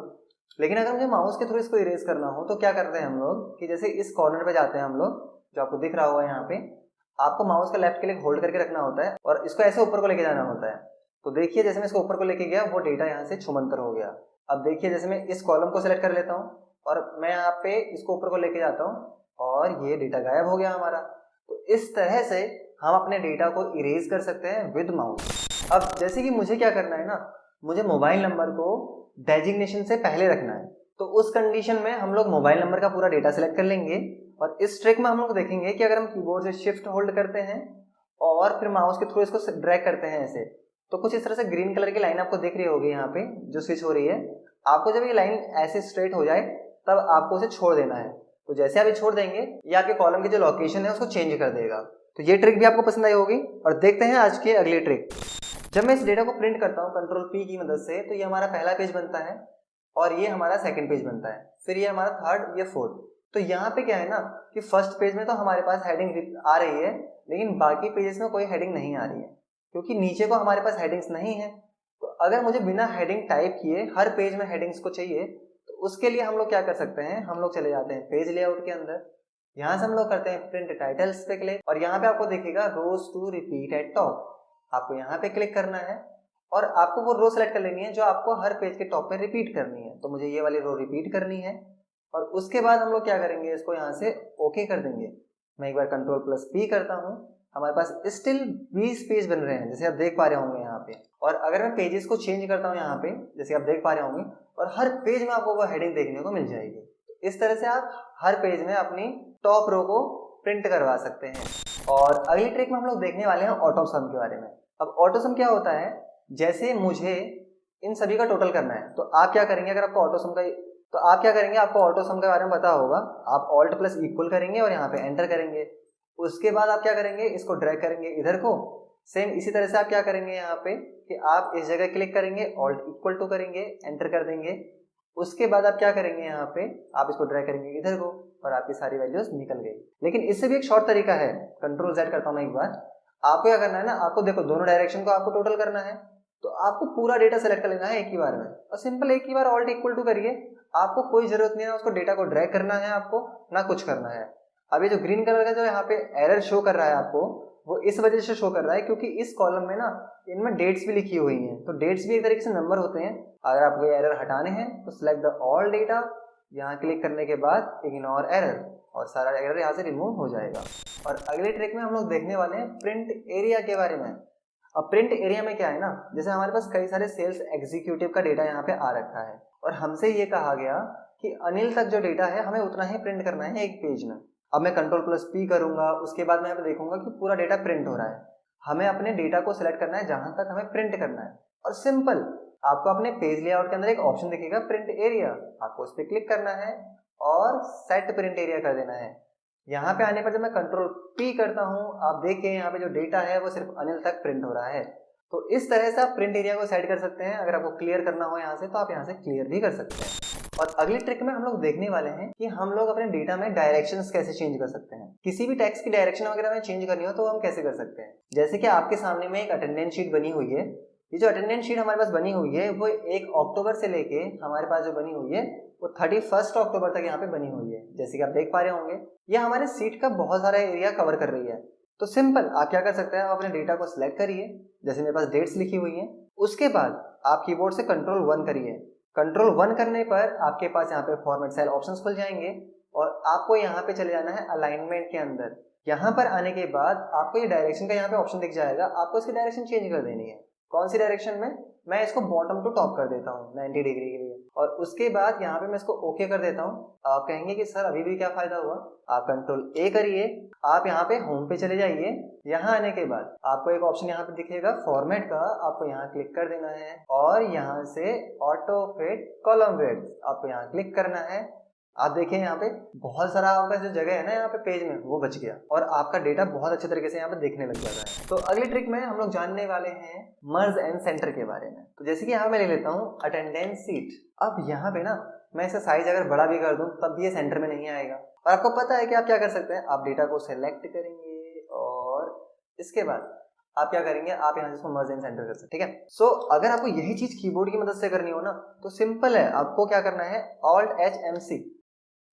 लेकिन अगर मुझे माउस के थ्रू इसको इरेज करना हो तो क्या करते हैं हम लोग कि जैसे इस कॉर्नर पे जाते हैं हम लोग, जो आपको दिख रहा होगा यहाँ पे, आपको माउस का लेफ्ट क्लिक होल्ड करके रखना होता है और इसको ऐसे ऊपर को लेके जाना होता है। तो देखिए जैसे मैं इसको ऊपर को लेके गया वो डेटा यहाँ से छुमंतर हो गया। अब देखिए जैसे मैं इस कॉलम को सिलेक्ट कर लेता हूँ और मैं यहाँ पे इसको ऊपर को लेके जाता हूँ और ये डेटा गायब हो गया हमारा। तो इस तरह से हम अपने डेटा को इरेज कर सकते हैं विद माउस। अब जैसे कि मुझे क्या करना है ना, मुझे मोबाइल नंबर को डेजिग्नेशन से पहले रखना है, तो उस कंडीशन में हम लोग मोबाइल नंबर का पूरा डेटा सेलेक्ट कर लेंगे। और इस ट्रिक में हम लोग देखेंगे कि अगर हम कीबोर्ड से शिफ्ट होल्ड करते हैं और फिर माउस के थ्रू इसको ड्रैग करते हैं ऐसे, तो कुछ इस तरह से ग्रीन कलर की लाइन आपको दिख रही होगी यहाँ पे जो स्विच हो रही है। आपको जब ये लाइन ऐसे स्ट्रेट हो जाए तब आपको उसे छोड़ देना है। तो जैसे आप ये छोड़ देंगे ये आपके कॉलम की जो लोकेशन है उसको चेंज कर देगा। तो ये ट्रिक भी आपको पसंद आई होगी। और देखते हैं आज की अगली ट्रिक। जब मैं इस डेटा को प्रिंट करता हूँ कंट्रोल P की मदद से, तो ये हमारा पहला पेज बनता है और ये हमारा सेकंड पेज बनता है, फिर ये हमारा थर्ड, ये फोर्थ। तो यहाँ पे क्या है ना कि फर्स्ट पेज में तो हमारे पास हेडिंग आ रही है, लेकिन बाकी पेजेस में कोई हेडिंग नहीं आ रही है क्योंकि नीचे को हमारे पास हेडिंग्स नहीं है। तो अगर मुझे बिना हेडिंग टाइप किए हर पेज में हेडिंग्स को चाहिए, तो उसके लिए हम लोग क्या कर सकते हैं, हम लोग चले जाते हैं पेज लेआउट के अंदर। यहाँ से हम लोग करते हैं प्रिंट टाइटल्स पे क्लिक और यहाँ पे आपको दिखेगा रोज टू रिपीट एट टॉप। आपको यहाँ पे क्लिक करना है और आपको वो रो सेलेक्ट कर लेनी है जो आपको हर पेज के टॉप पे रिपीट करनी है। तो मुझे ये वाली रो रिपीट करनी है और उसके बाद हम लोग क्या करेंगे, इसको यहाँ से ओके कर देंगे। मैं एक बार कंट्रोल+P करता हूँ, हमारे पास स्टिल 20 पेज बन रहे हैं जैसे आप देख पा रहे होंगे यहाँ पे। और अगर मैं पेजेस को चेंज करता हूँ यहाँ पे जैसे आप देख पा रहे होंगे, और हर पेज में आपको वो हेडिंग देखने को मिल जाएगी। तो इस तरह से आप हर पेज में अपनी टॉप रो को प्रिंट करवा सकते हैं। और अगली ट्रिक में हम लोग देखने वाले हैं ऑटो सम के बारे में। अब ऑटो सम क्या होता है, जैसे मुझे इन सभी का टोटल करना है तो आप क्या करेंगे, अगर आपको ऑटो सम का आपको ऑटो सम के बारे में पता होगा, आप Alt+Equal करेंगे और यहाँ पे एंटर करेंगे। उसके बाद आप क्या करेंगे, इसको ड्रैग करेंगे इधर को। सेम इसी तरह से आप क्या करेंगे यहाँ पे कि आप इस जगह क्लिक करेंगे, Alt=2 करेंगे, एंटर कर देंगे। उसके बाद आप क्या करेंगे, यहाँ पे आप इसको ड्रैग करेंगे इधर को और आपकी सारी वैल्यूज निकल गई। लेकिन इससे भी एक शॉर्ट तरीका है, Ctrl+Z करता हूँ मैं एक बार। आपको क्या करना है ना, आपको देखो दोनों डायरेक्शन को आपको टोटल करना है, तो आपको पूरा डेटा सेलेक्ट कर लेना है एक ही बार में और सिंपल एक ही बार Alt=2 करिए। आपको कोई जरूरत नहीं है उसको डेटा को ड्रैग करना है, आपको ना कुछ करना है। अब ये जो ग्रीन कलर का जो यहाँ पे एरर शो कर रहा है आपको, वो इस वजह से शो कर रहा है क्योंकि इस कॉलम में ना इनमें डेट्स भी लिखी हुई हैं। तो डेट्स भी एक तरीके से नंबर होते हैं। अगर आपको एरर हटाने हैं तो सिलेक्ट द ऑल डेटा, यहाँ क्लिक करने के बाद इग्नोर एरर और सारा एरर यहाँ से रिमूव हो जाएगा। और अगले ट्रिक में हम लोग देखने वाले हैं प्रिंट एरिया के बारे में। अब प्रिंट एरिया में क्या है ना, जैसे हमारे पास कई सारे सेल्स एग्जीक्यूटिव का डेटा यहाँ पे आ रखा है और हमसे ये कहा गया कि अनिल तक जो डेटा है हमें उतना ही प्रिंट करना है एक पेज में। अब मैं Ctrl+P करूंगा, उसके बाद मैं यहाँ पे देखूंगा कि पूरा डेटा प्रिंट हो रहा है। हमें अपने डेटा को सिलेक्ट करना है जहां तक हमें प्रिंट करना है और सिंपल आपको अपने पेज लेआउट के अंदर एक ऑप्शन दिखेगा प्रिंट एरिया, आपको उस पर क्लिक करना है और सेट प्रिंट एरिया कर देना है। यहाँ पे आने पर जब मैं Ctrl+P करता हूँ, आप देखिए यहाँ पे जो डेटा है वो सिर्फ अनिल तक प्रिंट हो रहा है। तो इस तरह से आप प्रिंट एरिया को सेट कर सकते हैं। अगर आपको क्लियर करना हो यहाँ से तो आप यहाँ से क्लियर भी कर सकते हैं। और अगली ट्रिक में हम लोग देखने वाले हैं कि हम लोग अपने डेटा में डायरेक्शंस कैसे चेंज कर सकते हैं। किसी भी टेक्स्ट की डायरेक्शन वगैरह में चेंज करनी हो तो हम कैसे कर सकते हैं। जैसे कि आपके सामने में एक अटेंडेंस शीट बनी हुई है। ये जो अटेंडेंस शीट हमारे पास बनी हुई है वो 1 अक्टूबर से लेके हमारे पास जो बनी हुई है वो 31 अक्टूबर तक यहाँ पे बनी हुई है। जैसे कि आप देख पा रहे होंगे ये हमारे सीट का बहुत सारा एरिया कवर कर रही है। तो सिंपल आप क्या कर सकते हैं, आप अपने डेटा को सिलेक्ट करिए, जैसे मेरे पास डेट्स लिखी हुई हैं। उसके बाद आप कीबोर्ड से Ctrl+1 करिए। Ctrl+1 करने पर आपके पास यहाँ पे फॉर्मेट सेल ऑप्शंस खुल जाएंगे और आपको यहाँ पे चले जाना है अलाइनमेंट के अंदर। यहाँ पर आने के बाद आपको ये डायरेक्शन का यहाँ पे ऑप्शन दिख जाएगा, आपको इसकी डायरेक्शन चेंज कर देनी है। कौन सी डायरेक्शन में, मैं इसको बॉटम टू टॉप कर देता हूँ 90 डिग्री के लिए। और उसके बाद यहाँ पे मैं इसको ओके कर देता हूँ। आप कहेंगे कि सर अभी भी क्या फायदा हुआ, आप कंट्रोल ए करिए, आप यहाँ पे होम पे चले जाइए। यहाँ आने के बाद आपको एक ऑप्शन यहाँ पे दिखेगा फॉर्मेट का, आपको यहाँ क्लिक कर देना है और यहाँ से ऑटो फिट कॉलम विड्थ आपको यहाँ क्लिक करना है। आप देखिए यहाँ पे बहुत सारा आपका जो जगह है ना यहाँ पे पेज में वो बच गया और आपका डेटा बहुत अच्छे तरीके से यहाँ पे देखने लग जाता है। तो अगली ट्रिक में हम लोग जानने वाले हैं मर्ज एंड सेंटर के बारे में। तो जैसे कि यहाँ मैं ले लेता हूँ अटेंडेंस सीट। अब यहाँ पे ना मैं इसका साइज अगर बड़ा भी कर दूं तब भी ये सेंटर में नहीं आएगा। और आपको पता है कि आप क्या कर सकते हैं, आप डेटा को सिलेक्ट करेंगे और इसके बाद आप क्या करेंगे, आप यहाँ से इसको मर्ज एंड सेंटर कर सकते हैं, ठीक है। सो अगर आपको यही चीज कीबोर्ड की मदद से करनी हो ना तो सिंपल है, आपको क्या करना है Alt+H+M+C।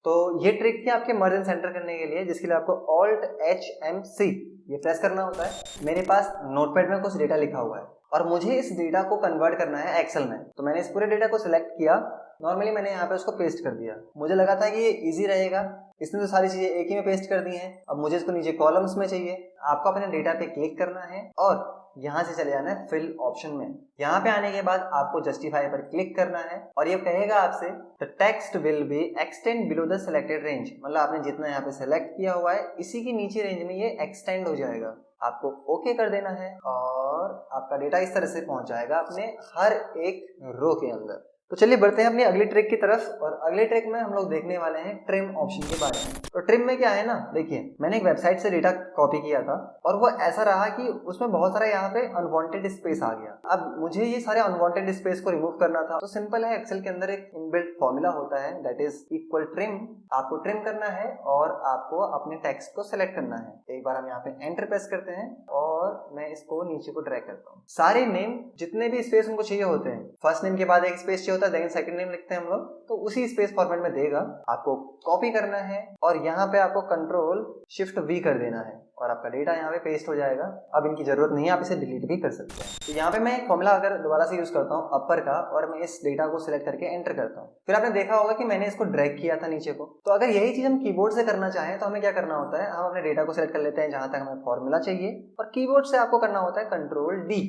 तो ये ट्रिक थी आपके मर्ज एंड सेंटर करने के लिए, जिसके लिए आपको Alt+H+M+C ये प्रेस करना होता है। मेरे पास नोटपैड में कुछ डेटा लिखा हुआ है और मुझे इस डेटा को कन्वर्ट करना है एक्सेल में। तो मैंने इस पूरे डेटा को सिलेक्ट किया, नॉर्मली मैंने यहाँ पे उसको पेस्ट कर दिया। मुझे लगा था कि ये इजी रहेगा, इसने तो सारी चीजें एक ही में पेस्ट कर दी हैं। अब मुझे इसको नीचे कॉलम्स में चाहिए। आपको अपने डेटा पे क्लिक करना है और यहाँ से चले जाना है फिल ऑप्शन में। यहाँ पे आने के बाद आपको जस्टिफाई पर क्लिक करना है और ये कहेगा आपसे the text will be extend below the selected range, मतलब आपने जितना यहाँ पे सिलेक्ट किया हुआ है इसी की नीचे रेंज में ये एक्सटेंड हो जाएगा। आपको ओके कर देना है और आपका डेटा इस तरह से पहुंच जाएगा अपने हर एक रो के अंदर। तो चलिए बढ़ते हैं अपनी अगली ट्रिक की तरफ और अगले ट्रिक में हम लोग देखने वाले हैं ट्रिम ऑप्शन के बारे में। तो ट्रिम में क्या है ना, देखिए मैंने एक वेबसाइट से डेटा कॉपी किया था और वो ऐसा रहा कि उसमें बहुत सारा यहाँ पे अनवांटेड स्पेस आ गया। अब मुझे ये सारे अनवांटेड स्पेस को रिमूव करना था। तो सिंपल है, एक्सेल के अंदर एक इनबिल्ट फॉर्मूला होता है दैट इज इक्वल ट्रिम। आपको ट्रिम करना है और आपको अपने टेक्स्ट को सिलेक्ट करना है। एक बार हम यहाँ पे एंटर प्रेस करते हैं और मैं इसको नीचे को ड्रैग करता हूँ। सारे नेम जितने भी स्पेस उनको चाहिए होते हैं, फर्स्ट नेम के बाद एक स्पेस चाहिए होता है, देन सेकंड नेम लिखते हैं हम लोग, तो उसी स्पेस फॉर्मेट में देगा। आपको कॉपी करना है और यहाँ पे आपको Ctrl+Shift+V कर देना है और आपका डेटा यहाँ पे पेस्ट हो जाएगा। अब इनकी जरूरत नहीं है, आप इसे डिलीट भी कर सकते हैं। तो यहाँ पे मैं एक फॉर्मूला अगर दोबारा से यूज करता हूँ अपर का और मैं इस डेटा को सिलेक्ट करके एंटर करता हूँ, फिर आपने देखा होगा कि मैंने इसको ड्रैग किया था नीचे को। तो अगर यही चीज हम कीबोर्ड से करना चाहें तो हमें क्या करना होता है, हम अपने डेटा को सिलेक्ट कर लेते हैं जहां तक हमें फॉर्मूला चाहिए और कीबोर्ड से आपको करना होता है Ctrl+D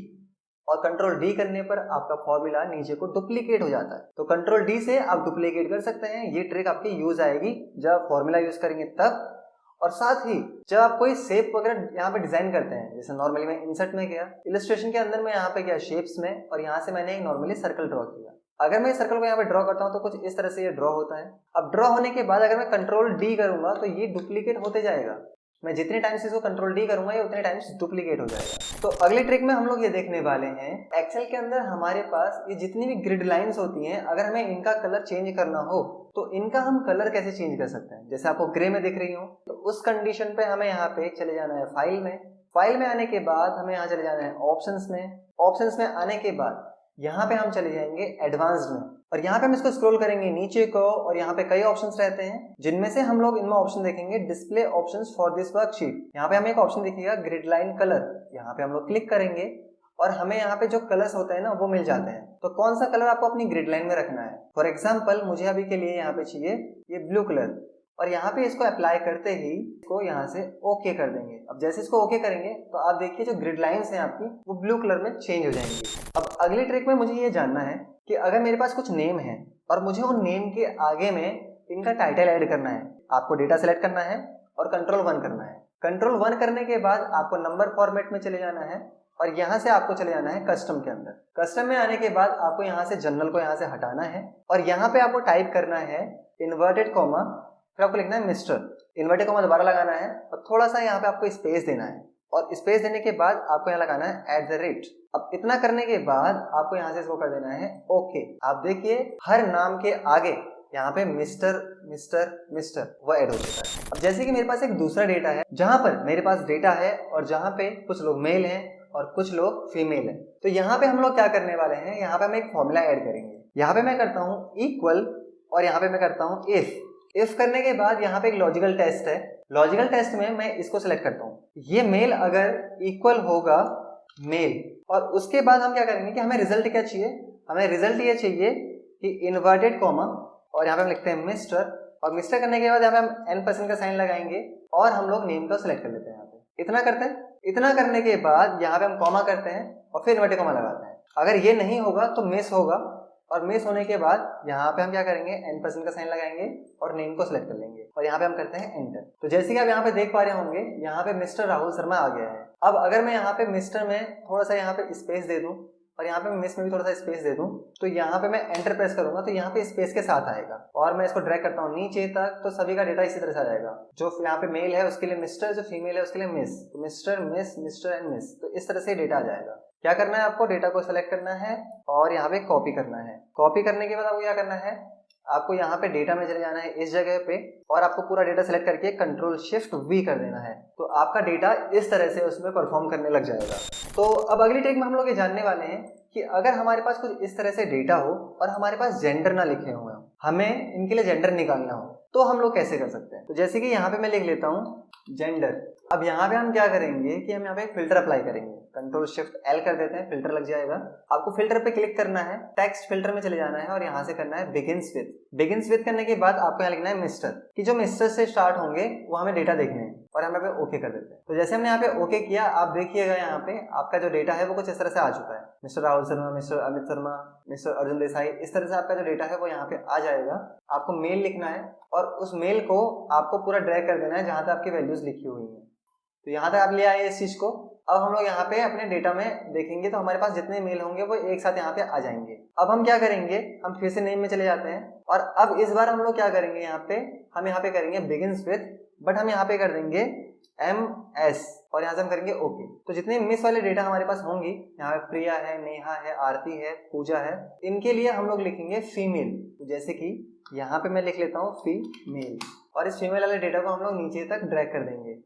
और Ctrl+D करने पर आपका फॉर्मूला नीचे को डुप्लीकेट हो जाता है। तो Ctrl+D से आप डुप्लीकेट कर सकते हैं। ये ट्रिक आपकी यूज आएगी जब फॉर्मूला यूज करेंगे तब, और साथ ही जब आप कोई शेप वगैरह यहाँ पे डिजाइन करते हैं, जैसे नॉर्मली मैं इंसर्ट में गया, इलस्ट्रेशन के अंदर मैं यहाँ पे गया शेप्स में और यहाँ से मैंने एक नॉर्मली सर्कल ड्रॉ किया। अगर मैं इस सर्कल को यहाँ पे ड्रॉ करता हूँ तो कुछ इस तरह से ये ड्रॉ होता है। अब ड्रॉ होने के बाद अगर मैं Ctrl+D करूंगा तो ये डुप्लीकेट होते जाएगा। मैं जितने टाइम्स इसको Ctrl+D करूंगा ये उतने टाइम्स डुप्लीकेट हो जाएगा। तो अगली ट्रिक में हम लोग ये देखने वाले हैं, एक्सेल के अंदर हमारे पास ये जितनी भी ग्रिड लाइंस होती हैं, अगर हमें इनका कलर चेंज करना हो तो इनका हम कलर कैसे चेंज कर सकते हैं। जैसे आपको ग्रे में दिख रही हो तो उस कंडीशन पे हमें यहाँ पे चले जाना है फाइल में। फाइल में आने के बाद हमें यहाँ चले जाना है ऑप्शंस में। ऑप्शंस में आने के बाद यहाँ पे हम चले जाएंगे एडवांस्ड में और यहाँ पे हम इसको स्क्रॉल करेंगे नीचे को और यहाँ पे कई ऑप्शंस रहते हैं जिनमें से हम लोग इनमें ऑप्शन देखेंगे display options for this worksheet. यहाँ पे हमें एक ऑप्शन दिखेगा ग्रिड लाइन कलर, यहाँ पे हम लोग क्लिक करेंगे और हमें यहाँ पे जो कलर्स होते हैं ना वो मिल जाते हैं। तो कौन सा कलर आपको अपनी ग्रिड लाइन में रखना है, फॉर एग्जाम्पल मुझे अभी के लिए यहाँ पे चाहिए ये ब्लू कलर और यहाँ पे इसको अप्लाई करते ही इसको यहाँ से ओके कर देंगे। अब जैसे इसको ओके करेंगे तो आप देखिए जो ग्रिड लाइंस हैं आपकी वो ब्लू कलर में चेंज हो जाएंगी। अब अगली ट्रिक में मुझे ये जानना है कि अगर मेरे पास कुछ नेम है और मुझे उन नेम के आगे में इनका टाइटल ऐड करना है, आपको डेटा सेलेक्ट करना है और Ctrl+1 करना है। Ctrl+1 करने के बाद आपको नंबर फॉर्मेट में चले जाना है और यहाँ से आपको चले जाना है कस्टम के अंदर। कस्टम में आने के बाद आपको यहाँ से जनरल को यहाँ से हटाना है और यहाँ पे आपको टाइप करना है इन्वर्टेड कॉमा, फिर आपको लिखना है मिस्टर, इन्वर्टेड कॉमा दोबारा लगाना है और थोड़ा सा यहाँ पे आपको स्पेस देना है और स्पेस देने के बाद आपको यहाँ लगाना है @ अब इतना करने के बाद आपको यहाँ से इसको कर देना है ओके। आप देखिए हर नाम के आगे यहाँ पे मिस्टर मिस्टर मिस्टर वो ऐड हो चुका है। अब जैसे कि मेरे पास एक दूसरा डेटा है जहां पर मेरे पास डेटा है और जहां पे कुछ लोग मेल हैं और कुछ लोग फीमेल हैं, तो यहाँ पे हम लोग क्या करने वाले हैं, यहाँ पे हम एक फॉर्मूला ऐड करेंगे। यहाँ पे मैं करता हूँ इक्वल और यहाँ पे मैं करता हूँ इफ करने के बाद यहाँ पे एक लॉजिकल टेस्ट है। लॉजिकल टेस्ट में मैं इसको सिलेक्ट करता हूँ, ये मेल अगर इक्वल होगा मेल, और उसके बाद हम क्या करेंगे कि हमें रिजल्ट क्या चाहिए, हमें रिजल्ट ये चाहिए कि इन्वर्टेड कॉमा और यहाँ पे हम लिखते हैं मिस्टर और मिस्टर करने के बाद यहाँ पे हम n% का साइन लगाएंगे और हम लोग नेम को सिलेक्ट कर लेते हैं। यहाँ पे इतना करते हैं। इतना करने के बाद यहाँ पे हम कॉमा करते हैं और फिर इन्वर्टेड कॉमा लगाते हैं। अगर ये नहीं होगा तो मिस होगा और मिस होने के बाद यहाँ पे हम क्या करेंगे, n% का साइन लगाएंगे और नेम को सिलेक्ट कर लेंगे और यहाँ पे हम करते हैं एंटर। तो जैसे कि आप यहाँ पे देख पा रहे होंगे, यहाँ पे मिस्टर राहुल शर्मा आ गया है। अब अगर मैं यहाँ पे मिस्टर में थोड़ा सा यहाँ पे स्पेस दे दूं और यहाँ पे मिस में भी थोड़ा सा स्पेस दे दूं, तो यहाँ पे मैं एंटर प्रेस करूंगा तो यहाँ पे स्पेस के साथ आएगा और मैं इसको ड्रैग करता हूँ नीचे तक, तो सभी का डेटा इसी तरह से आ जाएगा। जो यहाँ पे मेल है उसके लिए मिस्टर, जो फीमेल है उसके लिए मिस, तो mister, miss, mister and miss, तो इस तरह से डेटा आ जाएगा। क्या करना है आपको, डेटा को सिलेक्ट करना है और यहाँ पे कॉपी करना है। कॉपी करने के बाद आपको क्या करना है, आपको यहाँ पे डेटा में चले जाना है इस जगह पे और आपको पूरा डेटा सेलेक्ट करके Ctrl+Shift+V कर देना है, तो आपका डेटा इस तरह से उसमें परफॉर्म करने लग जाएगा। तो अब अगली ट्रिक में हम लोग ये जानने वाले हैं कि अगर हमारे पास कुछ इस तरह से डेटा हो और हमारे पास जेंडर ना लिखे हुए हो, हमें इनके लिए जेंडर निकालना हो, तो हम लोग कैसे कर सकते हैं। तो जैसे कि यहाँ पे मैं लिख लेता हूँ जेंडर। अब यहाँ पे हम क्या करेंगे कि हम यहाँ पे फिल्टर अप्लाई करेंगे, Ctrl+Shift+L कर देते हैं, फिल्टर लग जाएगा। आपको फिल्टर पे क्लिक करना है, टेक्स्ट फिल्टर में चले जाना है और यहाँ से करना है बिगिंस विद। बिगिंस विद करने के बाद आपको यहाँ लिखना है मिस्टर, कि जो मिस्टर से स्टार्ट होंगे वो हमें डेटा देखने हैं और हम यहाँ पे ओके कर देते हैं। तो जैसे हमने यहाँ पे ओके किया, आप देखिएगा यहाँ पे आपका जो डेटा है वो कुछ इस तरह से आ चुका है, mister Rahul Sharma, mister Amit Sharma, mister Arjun Desai, इस तरह से आपका जो डेटा है वो यहाँ पे आ जाएगा। आपको मेल लिखना है और उस मेल को आपको पूरा ड्रैग कर देना है जहाँ तक आपकी वैल्यूज लिखी हुई है। तो यहाँ तक आप ले आए इस चीज को। अब हम लोग यहाँ पे अपने डेटा में देखेंगे तो हमारे पास जितने मेल होंगे वो एक साथ यहाँ पे आ जाएंगे। अब हम क्या करेंगे, हम फिर से नेम में चले जाते हैं और अब इस बार हम लोग क्या करेंगे, हम यहाँ पे करेंगे बिगिंस विद, बट हम यहाँ पे कर देंगे MS और यहाँ से हम करेंगे ओके। तो जितने मिस वाले डेटा हमारे पास होंगी, यहाँ पे प्रिया है, नेहा है, आरती है, पूजा है, इनके लिए हम लोग लिखेंगे फीमेल। तो जैसे कि यहाँ पे मैं लिख लेता हूँ फीमेल और इस फीमेल वाले डेटा को हम लोग नीचे तक ड्रैग कर देंगे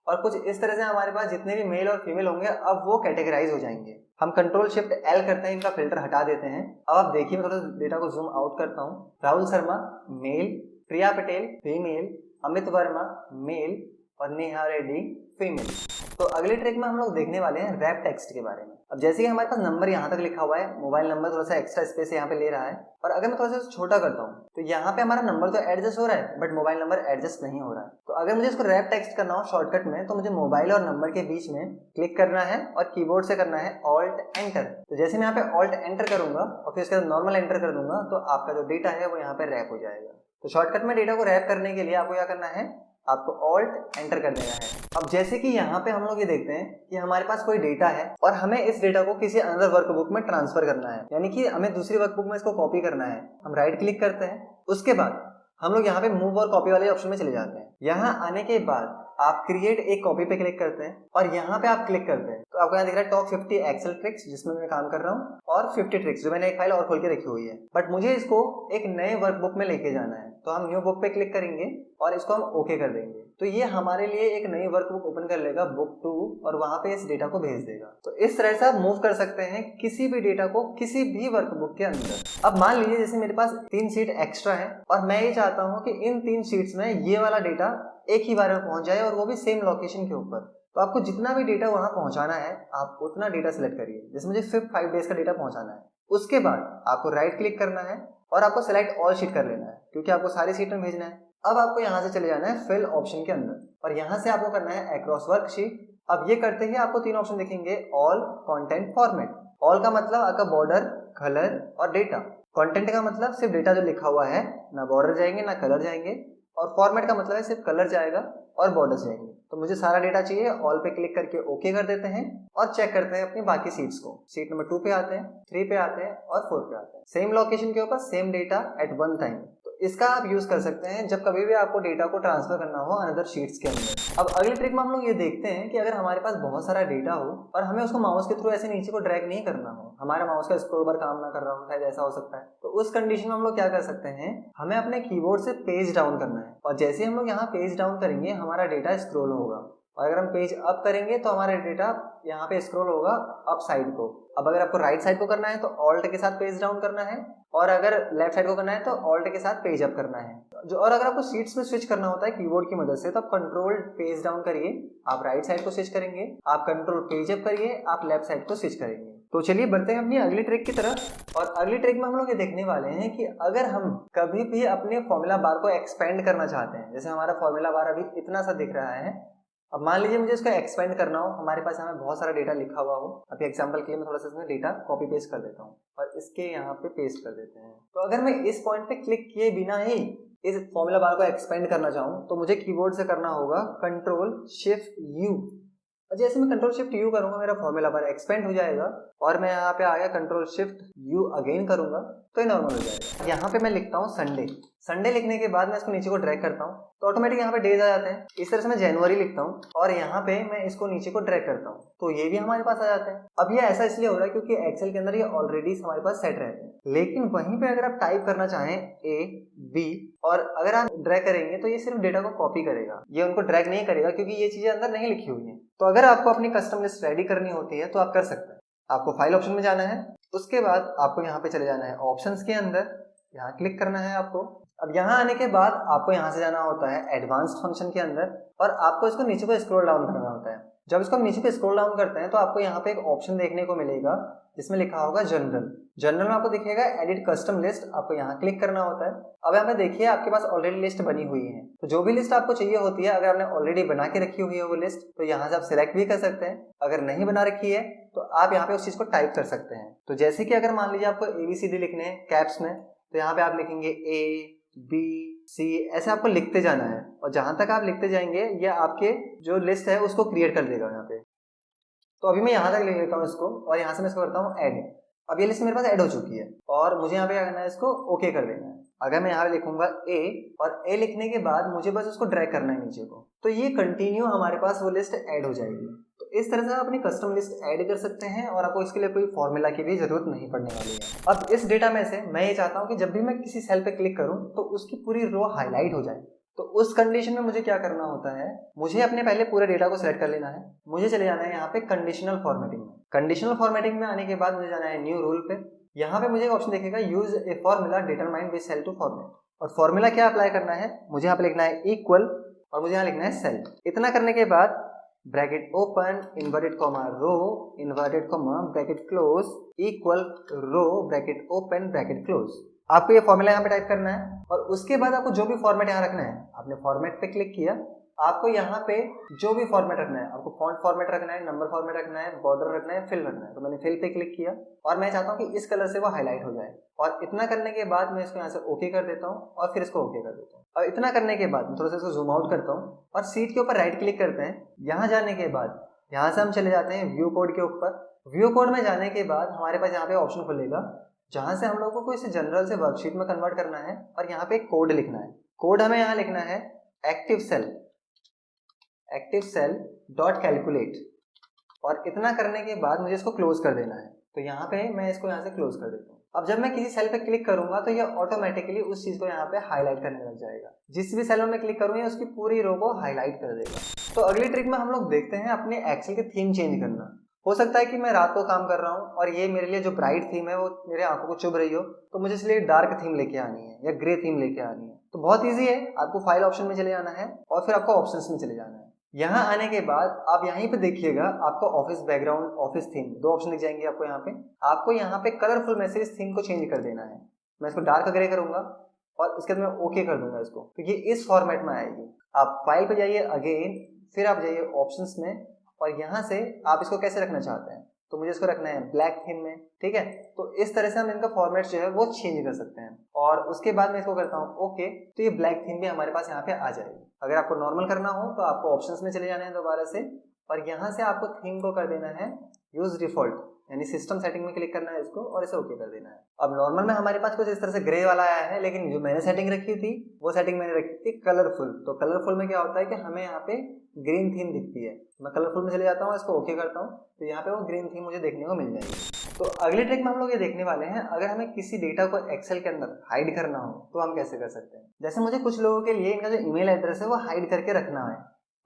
और कुछ इस तरह से हमारे पास जितने भी मेल और फीमेल होंगे अब वो कैटेगराइज हो जाएंगे। हम Ctrl+Shift+L करते हैं, इनका फिल्टर हटा देते हैं। अब आप देखिए, मैं थोड़ा डेटा को जूम आउट करता हूँ। राहुल शर्मा मेल, प्रिया पटेल फीमेल, अमित वर्मा मेल और नेहा रेड्डी फीमेल। तो अगली ट्रिक में हम लोग देखने वाले हैं रैप टेक्स्ट के बारे में। अब जैसे कि हमारे पास नंबर यहाँ तक लिखा हुआ है, मोबाइल नंबर थोड़ा सा एक्स्ट्रा स्पेस यहाँ पे ले रहा है और अगर मैं थोड़ा सा छोटा करता हूँ तो यहाँ पे हमारा नंबर तो एडजस्ट हो रहा है बट मोबाइल नंबर एडजस्ट नहीं हो रहा है। तो अगर मुझे इसको रैप टेक्स्ट करना हो शॉर्टकट में, तो मुझे मोबाइल और नंबर के बीच में क्लिक करना है और कीबोर्ड से करना है Alt Enter। तो जैसे मैं यहाँ पे Alt Enter करूंगा और फिर इसके बाद नॉर्मल एंटर कर दूंगा तो आपका जो डेटा है वो यहाँ पे रैप हो जाएगा। तो शॉर्टकट में डेटा को रैप करने के लिए आपको क्या करना है, आपको Alt Enter कर देना है। अब जैसे कि यहाँ पे हम लोग ये देखते हैं कि हमारे पास कोई डेटा है और हमें इस डेटा को किसी अनदर वर्कबुक में ट्रांसफर करना है, यानी कि हमें दूसरी वर्कबुक में इसको कॉपी करना है। हम राइट क्लिक करते हैं, उसके बाद हम लोग यहाँ पे मूव और कॉपी वाले ऑप्शन में चले जाते हैं। यहाँ आने के बाद आप क्रिएट एक कॉपी पे क्लिक करते हैं और यहाँ पे आप क्लिक करते हैं तो आपको यहाँ दिख रहा है टॉप 50 एक्सेल ट्रिक्स जिसमें मैं काम कर रहा हूँ और 50 ट्रिक्स जो मैंने एक फाइल और खोल के रखी हुई है, बट मुझे इसको एक नए वर्कबुक में लेके जाना है। तो हम न्यू बुक पे क्लिक करेंगे और इसको हम ओके कर देंगे। तो ये हमारे लिए एक नई वर्कबुक ओपन कर लेगा, बुक 2, और वहां पे इस डेटा को भेज देगा। तो इस तरह से आप मूव कर सकते हैं किसी भी डेटा को किसी भी वर्कबुक के अंदर। अब मान लीजिए जैसे मेरे पास 3 शीट एक्स्ट्रा है और मैं ये चाहता हूँ कि इन 3 शीट्स में ये वाला डेटा एक ही बार में पहुंच जाए और वो भी सेम लोकेशन के ऊपर। तो आपको जितना भी डेटा वहां पहुंचाना है आप उतना डेटा सिलेक्ट करिए। जैसे मुझे 5 डेज का डेटा पहुंचाना है, उसके बाद आपको राइट क्लिक करना है और आपको सेलेक्ट ऑल शीट कर लेना है क्योंकि आपको सारी शीट में भेजना है। अब आपको यहाँ से चले जाना है फिल ऑप्शन के अंदर और यहाँ से आपको करना है अक्रॉस वर्कशीट। अब ये करते ही आपको 3 ऑप्शन दिखेंगे, ऑल, कंटेंट, फॉर्मेट। ऑल का मतलब आपका बॉर्डर, कलर और डेटा। कंटेंट का मतलब सिर्फ डेटा जो लिखा हुआ है, ना बॉर्डर जाएंगे ना कलर जाएंगे, और फॉर्मेट का मतलब है सिर्फ कलर जाएगा और बॉर्डर्स जाएंगे। तो मुझे सारा डेटा चाहिए, ऑल पे क्लिक करके ओके कर देते हैं और चेक करते हैं अपनी बाकी सीट्स को। सीट नंबर 2 पे आते हैं, 3 पे आते हैं और 4 पे आते हैं। सेम लोकेशन के ऊपर same data eight one time. तो इसका आप यूज कर सकते हैं जब कभी भी आपको डेटा को ट्रांसफर करना हो अनदर शीट्स के अंदर। अब अगली ट्रिक में हम लोग ये देखते हैं कि अगर हमारे पास बहुत सारा डेटा हो और हमें उसको माउस के थ्रू ऐसे नीचे को ड्रैग नहीं करना हो, हमारा माउस का स्क्रॉल बार काम ना कर रहा हो, शायद ऐसा हो सकता है, तो उस कंडीशन में हम लोग क्या कर सकते हैं, हमें अपने कीबोर्ड से पेज डाउन करना है और जैसे हम लोग यहाँ पेज डाउन करेंगे हमारा डेटा स्क्रॉल होगा और अगर हम पेज अप करेंगे तो हमारा डेटा यहाँ पे स्क्रॉल होगा अप साइड को। अब अगर आपको राइट साइड को करना है तो ऑल्ट के साथ पेज डाउन करना है और अगर लेफ्ट साइड को करना है तो ऑल्ट के साथ पेज अप करना है। और अगर आपको सीट्स में स्विच करना होता है कीबोर्ड की मदद से तो आप कंट्रोल पेज डाउन करिए, आप राइट साइड को स्विच करेंगे, आप कंट्रोल पेज अप करिए, आप लेफ्ट साइड को स्विच करेंगे। तो चलिए बढ़ते हैं अपनी अगली ट्रिक की तरफ। और अगली ट्रिक में हम लोग ये देखने वाले हैं कि अगर हम कभी भी अपने फॉर्मूला बार को एक्सपेंड करना चाहते हैं, जैसे हमारा फॉर्मूला बार अभी इतना सा दिख रहा है अब मान लीजिए मुझे इसको एक्सपेंड करना हो, हमारे पास यहाँ पे बहुत सारा डेटा लिखा हुआ हो। अभी एग्जांपल के लिए मैं थोड़ा सा इसमें डेटा कॉपी पेस्ट कर देता हूँ और इसके यहाँ पे पेस्ट कर देते हैं। तो अगर मैं इस पॉइंट पे क्लिक किए बिना ही इस फॉर्मूला बार को एक्सपेंड करना चाहूँ तो मुझे कीबोर्ड से करना होगा कंट्रोल शिफ्ट यू। जैसे मैं कंट्रोल शिफ्ट यू करूंगा मेरा फॉर्मूला बार एक्सपेंड हो जाएगा और मैं यहाँ पे आ गया कंट्रोल शिफ्ट यू अगेन करूंगा तो ये नॉर्मल हो जाएगा। यहाँ पे मैं लिखता हूँ संडे। संडे लिखने के बाद मैं इसको नीचे को ड्रैग करता हूँ तो ऑटोमेटिक यहाँ पे डेज आ जाते हैं। इस तरह से मैं जनवरी लिखता हूँ और यहाँ पे मैं इसको नीचे को ड्रैग करता हूँ तो ये भी हमारे पास आ जाते हैं। अब ये ऐसा इसलिए हो रहा है क्योंकि एक्सेल के अंदर ये ऑलरेडी हमारे पास सेट रहते हैं, लेकिन वहीं पे अगर आप टाइप करना चाहें ए बी और अगर आप ड्रैग करेंगे तो ये सिर्फ डेटा को कॉपी करेगा, ये उनको ड्रैग नहीं करेगा क्योंकि ये चीजें अंदर नहीं लिखी हुई है। तो अगर आपको अपनी कस्टम लिस्ट रेडी करनी होती है तो आप कर सकते हैं। आपको फाइल ऑप्शन में जाना है, उसके बाद आपको यहाँ पे चले जाना है ऑप्शंस के अंदर, यहाँ क्लिक करना है आपको। अब यहाँ आने के बाद आपको यहाँ से जाना होता है एडवांस्ड फंक्शन के अंदर और आपको इसको नीचे को स्क्रॉल डाउन करना होता है। जब इसको हम नीचे पे स्क्रॉल डाउन करते हैं तो आपको यहाँ पे एक ऑप्शन देखने को मिलेगा जिसमें लिखा होगा जनरल। जनरल में आपको दिखेगा एडिट कस्टम लिस्ट, आपको यहाँ क्लिक करना होता है। अब यहाँ पे देखिए आपके पास ऑलरेडी लिस्ट बनी हुई है, तो जो भी लिस्ट आपको चाहिए होती है अगर आपने ऑलरेडी बना के रखी हुई है वो लिस्ट तो यहाँ से आप सिलेक्ट भी कर सकते हैं। अगर नहीं बना रखी है तो आप यहाँ पे उस चीज को टाइप कर सकते हैं। तो जैसे कि अगर मान लीजिए आपको ABCD लिखने हैं कैप्स में तो यहाँ पे आप लिखेंगे ABC, ऐसे आपको लिखते जाना है और जहां तक आप लिखते जाएंगे ये आपके जो लिस्ट है उसको क्रिएट कर देगा यहाँ पे। तो अभी मैं यहाँ तक लिख लेता हूँ इसको और यहाँ से मैं इसको करता हूँ ऐड। अब ये लिस्ट मेरे पास ऐड हो चुकी है और मुझे यहाँ पे क्या करना है, इसको ओके कर देना है। अगर मैं यहाँ लिखूंगा ए और ए लिखने के बाद मुझे बस उसको ड्रैग करना है नीचे को तो ये कंटिन्यू हमारे पास वो लिस्ट ऐड हो जाएगी। तो इस तरह से आप अपनी कस्टम लिस्ट ऐड कर सकते हैं और आपको इसके लिए कोई फॉर्मूला की भी जरूरत नहीं पड़ने वाली है। अब इस डेटा में से मैं ये चाहता हूँ कि जब भी मैं किसी सेल पे क्लिक करूँ तो उसकी पूरी रो हाईलाइट हो जाए। तो उस कंडीशन में मुझे क्या करना होता है, मुझे अपने पहले पूरे डेटा को सिलेक्ट कर लेना है। मुझे चले जाना है यहाँ पे कंडीशनल फॉर्मेटिंग में। कंडीशनल फॉर्मेटिंग में आने के बाद मुझे जाना है न्यू रूल पे। यहाँ पे मुझे एक ऑप्शन दिखेगा use a formula determined with cell to format. और फॉर्मूला क्या अप्लाई करना है, मुझे यहाँ पे लिखना है इक्वल और मुझे यहाँ लिखना है सेल। इतना करने के बाद bracket open inverted comma row inverted comma bracket close equal row bracket open bracket close. आपको ये फॉर्मूला यहाँ पे टाइप करना है और उसके बाद आपको जो भी फॉर्मेट यहाँ रखना है, आपने फॉर्मेट पे क्लिक किया, आपको यहाँ पे जो भी फॉर्मेट रखना है, आपको फॉन्ट फॉर्मेट रखना है, नंबर फॉर्मेट रखना है, बॉर्डर रखना है, फिल रखना है। तो मैंने फिल पे क्लिक किया और मैं चाहता हूँ कि इस कलर से वो हाईलाइट हो जाए और इतना करने के बाद मैं इसको यहाँ से ओके कर देता हूँ और फिर इसको ओके कर देता हूँ। और इतना करने के बाद थोड़ा सा इसको जूम आउट करता हूँ और सीट के ऊपर राइट क्लिक करते हैं। यहाँ जाने के बाद यहाँ से हम चले जाते हैं व्यू कोड के ऊपर। व्यू कोड में जाने के बाद हमारे पास यहाँ पे ऑप्शन खुलेगा जहां से हम लोगों को इसे जनरल से वर्कशीट में कन्वर्ट करना है और यहाँ पे कोड लिखना है। कोड हमें यहाँ लिखना है एक्टिव सेल डॉट कैलकुलेट और इतना करने के बाद मुझे इसको क्लोज कर देना है। तो यहाँ पे मैं इसको यहाँ से क्लोज कर देता हूँ। अब जब मैं किसी सेल पे क्लिक करूंगा तो ये ऑटोमेटिकली उस चीज को यहाँ पे हाईलाइट करने लग जाएगा। जिस भी सेल में मैं क्लिक करूंगा उसकी पूरी रो को हाईलाइट कर देगा। तो अगली ट्रिक में हम लोग देखते हैं अपने एक्सेल के थीम चेंज करना। हो सकता है कि मैं रात को काम कर रहा हूँ और ये मेरे लिए जो ब्राइट थीम है वो मेरे आंखों को चुभ रही हो, तो मुझे इसलिए डार्क थीम लेके आनी है या ग्रे थीम लेके आनी है। तो बहुत इजी है, आपको फाइल ऑप्शन में चले जाना है और फिर आपको ऑप्शंस में चले जाना है। यहाँ आने के बाद आप यहीं पे देखिएगा आपको ऑफिस बैकग्राउंड, ऑफिस थीम, दो ऑप्शन दिख जाएंगे आपको यहाँ पे। आपको यहाँ पे कलरफुल में से इस थीम को चेंज कर देना है। मैं इसको डार्क ग्रे करूंगा और इसके बाद मैं ओके कर दूंगा इसको, तो ये इस फॉर्मेट में आएगी। आप फाइल पे जाइए अगेन, फिर आप जाइए ऑप्शंस में और यहाँ से आप इसको कैसे रखना चाहते हैं, तो मुझे इसको रखना है ब्लैक थीम में, ठीक है। तो इस तरह से हम इनका फॉर्मेट जो है वो चेंज कर सकते हैं और उसके बाद मैं इसको करता हूँ ओके, तो ये ब्लैक थीम भी हमारे पास यहाँ पे आ जाएगी। अगर आपको नॉर्मल करना हो तो आपको ऑप्शंस में चले जाना है दोबारा से और यहाँ से आपको थीम को कर देना है यूज डिफॉल्ट, यानी सिस्टम सेटिंग में क्लिक करना है इसको और इसे ओके कर देना है। अब नॉर्मल में हमारे पास कुछ इस तरह से ग्रे वाला आया है, लेकिन जो मैंने सेटिंग रखी थी वो सेटिंग मैंने रखी थी कलरफुल। तो कलरफुल में क्या होता है कि हमें यहाँ पे ग्रीन थीम दिखती है। मैं कलरफुल में चले जाता हूँ, इसको ओके करता हूँ, तो यहाँ पे वो ग्रीन थीम मुझे देखने को मिल जाएगी। तो अगली ट्रिक में हम लोग ये देखने वाले हैं, अगर हमें किसी डेटा को एक्सेल के अंदर हाइड करना हो तो हम कैसे कर सकते हैं। जैसे मुझे कुछ लोगों के लिए इनका जो ईमेल एड्रेस है वो हाइड करके रखना है,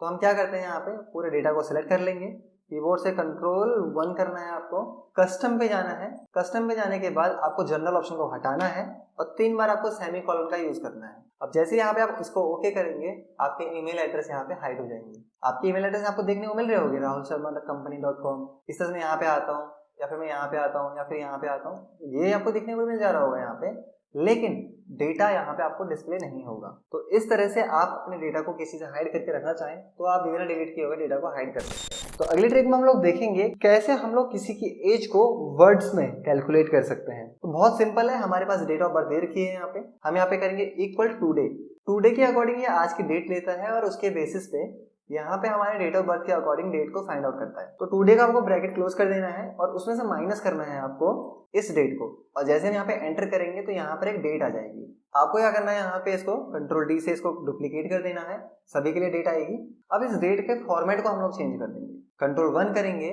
तो हम क्या करते हैं, यहाँ पे पूरे डेटा को सिलेक्ट कर लेंगे, कीबोर्ड से कंट्रोल 1 करना है, आपको कस्टम पे जाना है। कस्टम पे जाने के बाद आपको जनरल ऑप्शन को हटाना है और 3 बार आपको सेमी कॉलन का यूज करना है। अब जैसे यहाँ पे आप इसको ओके करेंगे, आपके ईमेल एड्रेस यहाँ पे हाइड हो जाएंगे। आपके ईमेल एड्रेस आपको देखने को मिल रहे होंगे rahulsharma.company.com। इस तरह से यहाँ पे आता हूँ या फिर मैं यहाँ पे आता हूँ या फिर यहाँ पे आता हूँ, ये आपको देखने को मिल जा रहा होगा यहाँ पे। लेकिन डेटा यहाँ पे आपको डिस्प्ले नहीं होगा। तो इस तरह से आप अपने डेटा को किसी से हाइड करके रखना चाहें तो आप बिना डिलीट किए हुए डेटा को हाइड कर सकते हैं। तो अगली ट्रिक में हम लोग देखेंगे कैसे हम लोग किसी की एज को वर्ड्स में कैलकुलेट कर सकते हैं। तो बहुत सिंपल है, हमारे पास डेट ऑफ बर्थ दे रखी है। यहाँ पे हम यहाँ पे करेंगे इक्वल टुडे के अकॉर्डिंग ये आज की डेट लेता है और उसके बेसिस पे यहाँ पे हमारे डेट ऑफ बर्थ के अकॉर्डिंग डेट को फाइंड आउट करता है। तो टुडे का आपको ब्रैकेट क्लोज कर देना है और उसमें से माइनस करना है आपको इस डेट को, और जैसे हम यहाँ पे एंटर करेंगे तो यहाँ पर एक डेट आ जाएगी। आपको क्या करना है, यहाँ पे इसको कंट्रोल डी से इसको डुप्लीकेट कर देना है, सभी के लिए डेट आएगी। अब इस डेट के फॉर्मेट को हम लोग चेंज कर देंगे, कंट्रोल 1 करेंगे,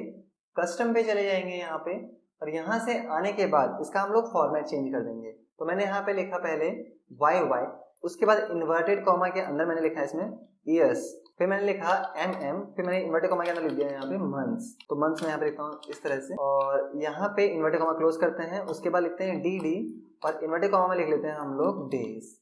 कस्टम पे चले जाएंगे यहाँ पे, और यहाँ से आने के बाद इसका हम लोग फॉर्मेट चेंज कर देंगे। तो मैंने यहाँ पे लिखा पहले YY, उसके बाद इन्वर्टेड कॉमा के अंदर मैंने लिखा है इसमें ईयर्स, फिर मैंने लिखा MM, फिर मैंने इन्वर्टेड कॉमा के अंदर लिख दिया यहाँ पे मंथ्स। तो मंथ्स मैं यहाँ पे लिखता हूँ इस तरह से, और यहाँ पे इन्वर्टेड कॉमा क्लोज करते हैं, उसके बाद लिखते हैं DD और इन्वर्टेड कॉमा में लिख लेते हैं हम लोग डेज,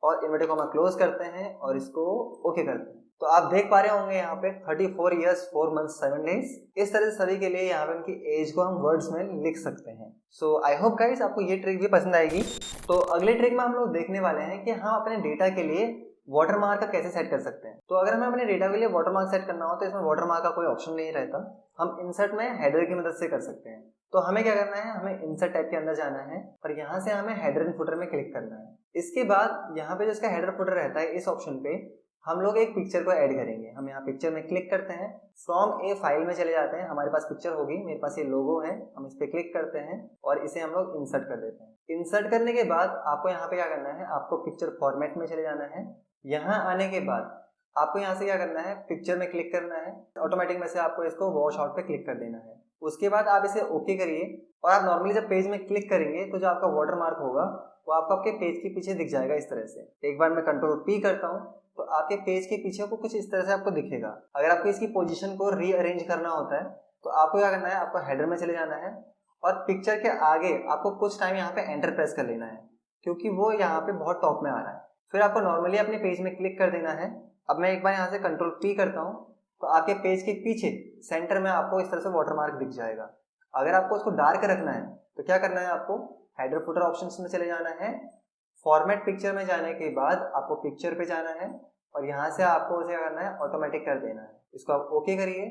और इन्वर्टेड कॉमा क्लोज करते हैं और इसको ओके करते हैं। तो आप देख पा रहे होंगे यहाँ पे 34 years 4 months 7 days। इस तरह से सभी के लिए यहाँ पे उनकी एज को हम वर्ड्स में लिख सकते हैं। सो आई होप गाइस आपको ये ट्रिक भी पसंद आएगी। तो अगले ट्रिक में हम लोग देखने वाले हैं कि हम अपने डेटा के लिए वाटरमार्क का कैसे सेट कर सकते हैं। तो अगर हमें अपने डेटा के लिए वाटरमार्क सेट करना हो तो इसमें वाटरमार्क का कोई ऑप्शन नहीं रहता, हम इंसर्ट में हेडर की मदद से कर सकते हैं। तो हमें क्या करना है, हमें इंसर्ट टैब के अंदर जाना है और यहाँ से हमें हेडर एंड फुटर में क्लिक करना है। इसके बाद यहाँ पे जो इसका हेडर फुटर रहता है, इस ऑप्शन पे हम लोग एक पिक्चर को ऐड करेंगे। हम यहाँ पिक्चर में क्लिक करते हैं, फ्रॉम ए फाइल में चले जाते हैं, हमारे पास पिक्चर होगी, मेरे पास ये लोगो है, हम इस पे क्लिक करते हैं और इसे हम लोग इंसर्ट कर देते हैं। इंसर्ट करने के बाद आपको यहाँ पे क्या करना है, आपको पिक्चर फॉर्मेट में चले जाना है। यहाँ आने के बाद आपको यहाँ से क्या करना है, पिक्चर में क्लिक करना है, ऑटोमेटिक में से आपको इसको वॉश आउट पे क्लिक कर देना है। उसके बाद आप इसे ओके करिए और आप नॉर्मली जब पेज में क्लिक करेंगे तो जो आपका वाटरमार्क होगा वो आपको आपके पेज के पीछे दिख जाएगा इस तरह से। एक बार मैं कंट्रोल P करता हूँ तो आपके पेज के पीछे को कुछ इस तरह से आपको दिखेगा। अगर आपको इसकी पोजीशन को रीअरेंज करना होता है तो आपको क्या करना है, आपको हेडर में चले जाना है और पिक्चर के आगे आपको कुछ टाइम यहाँ पे एंटर प्रेस कर लेना है, क्योंकि वो यहाँ पे बहुत टॉप में आ रहा है। फिर आपको नॉर्मली अपने पेज में क्लिक कर देना है। अब मैं एक बार यहाँ से कंट्रोल P करता हूँ तो आपके पेज के पीछे सेंटर में आपको इस तरह से वाटरमार्क दिख जाएगा। अगर आपको उसको डार्क रखना है तो क्या करना है, आपको हेडर फुटर ऑप्शंस में चले जाना है, फॉर्मेट पिक्चर में जाने के बाद आपको पिक्चर पे जाना है और यहाँ से आपको उसे करना है ऑटोमेटिक कर देना है। इसको आप ओके करिए।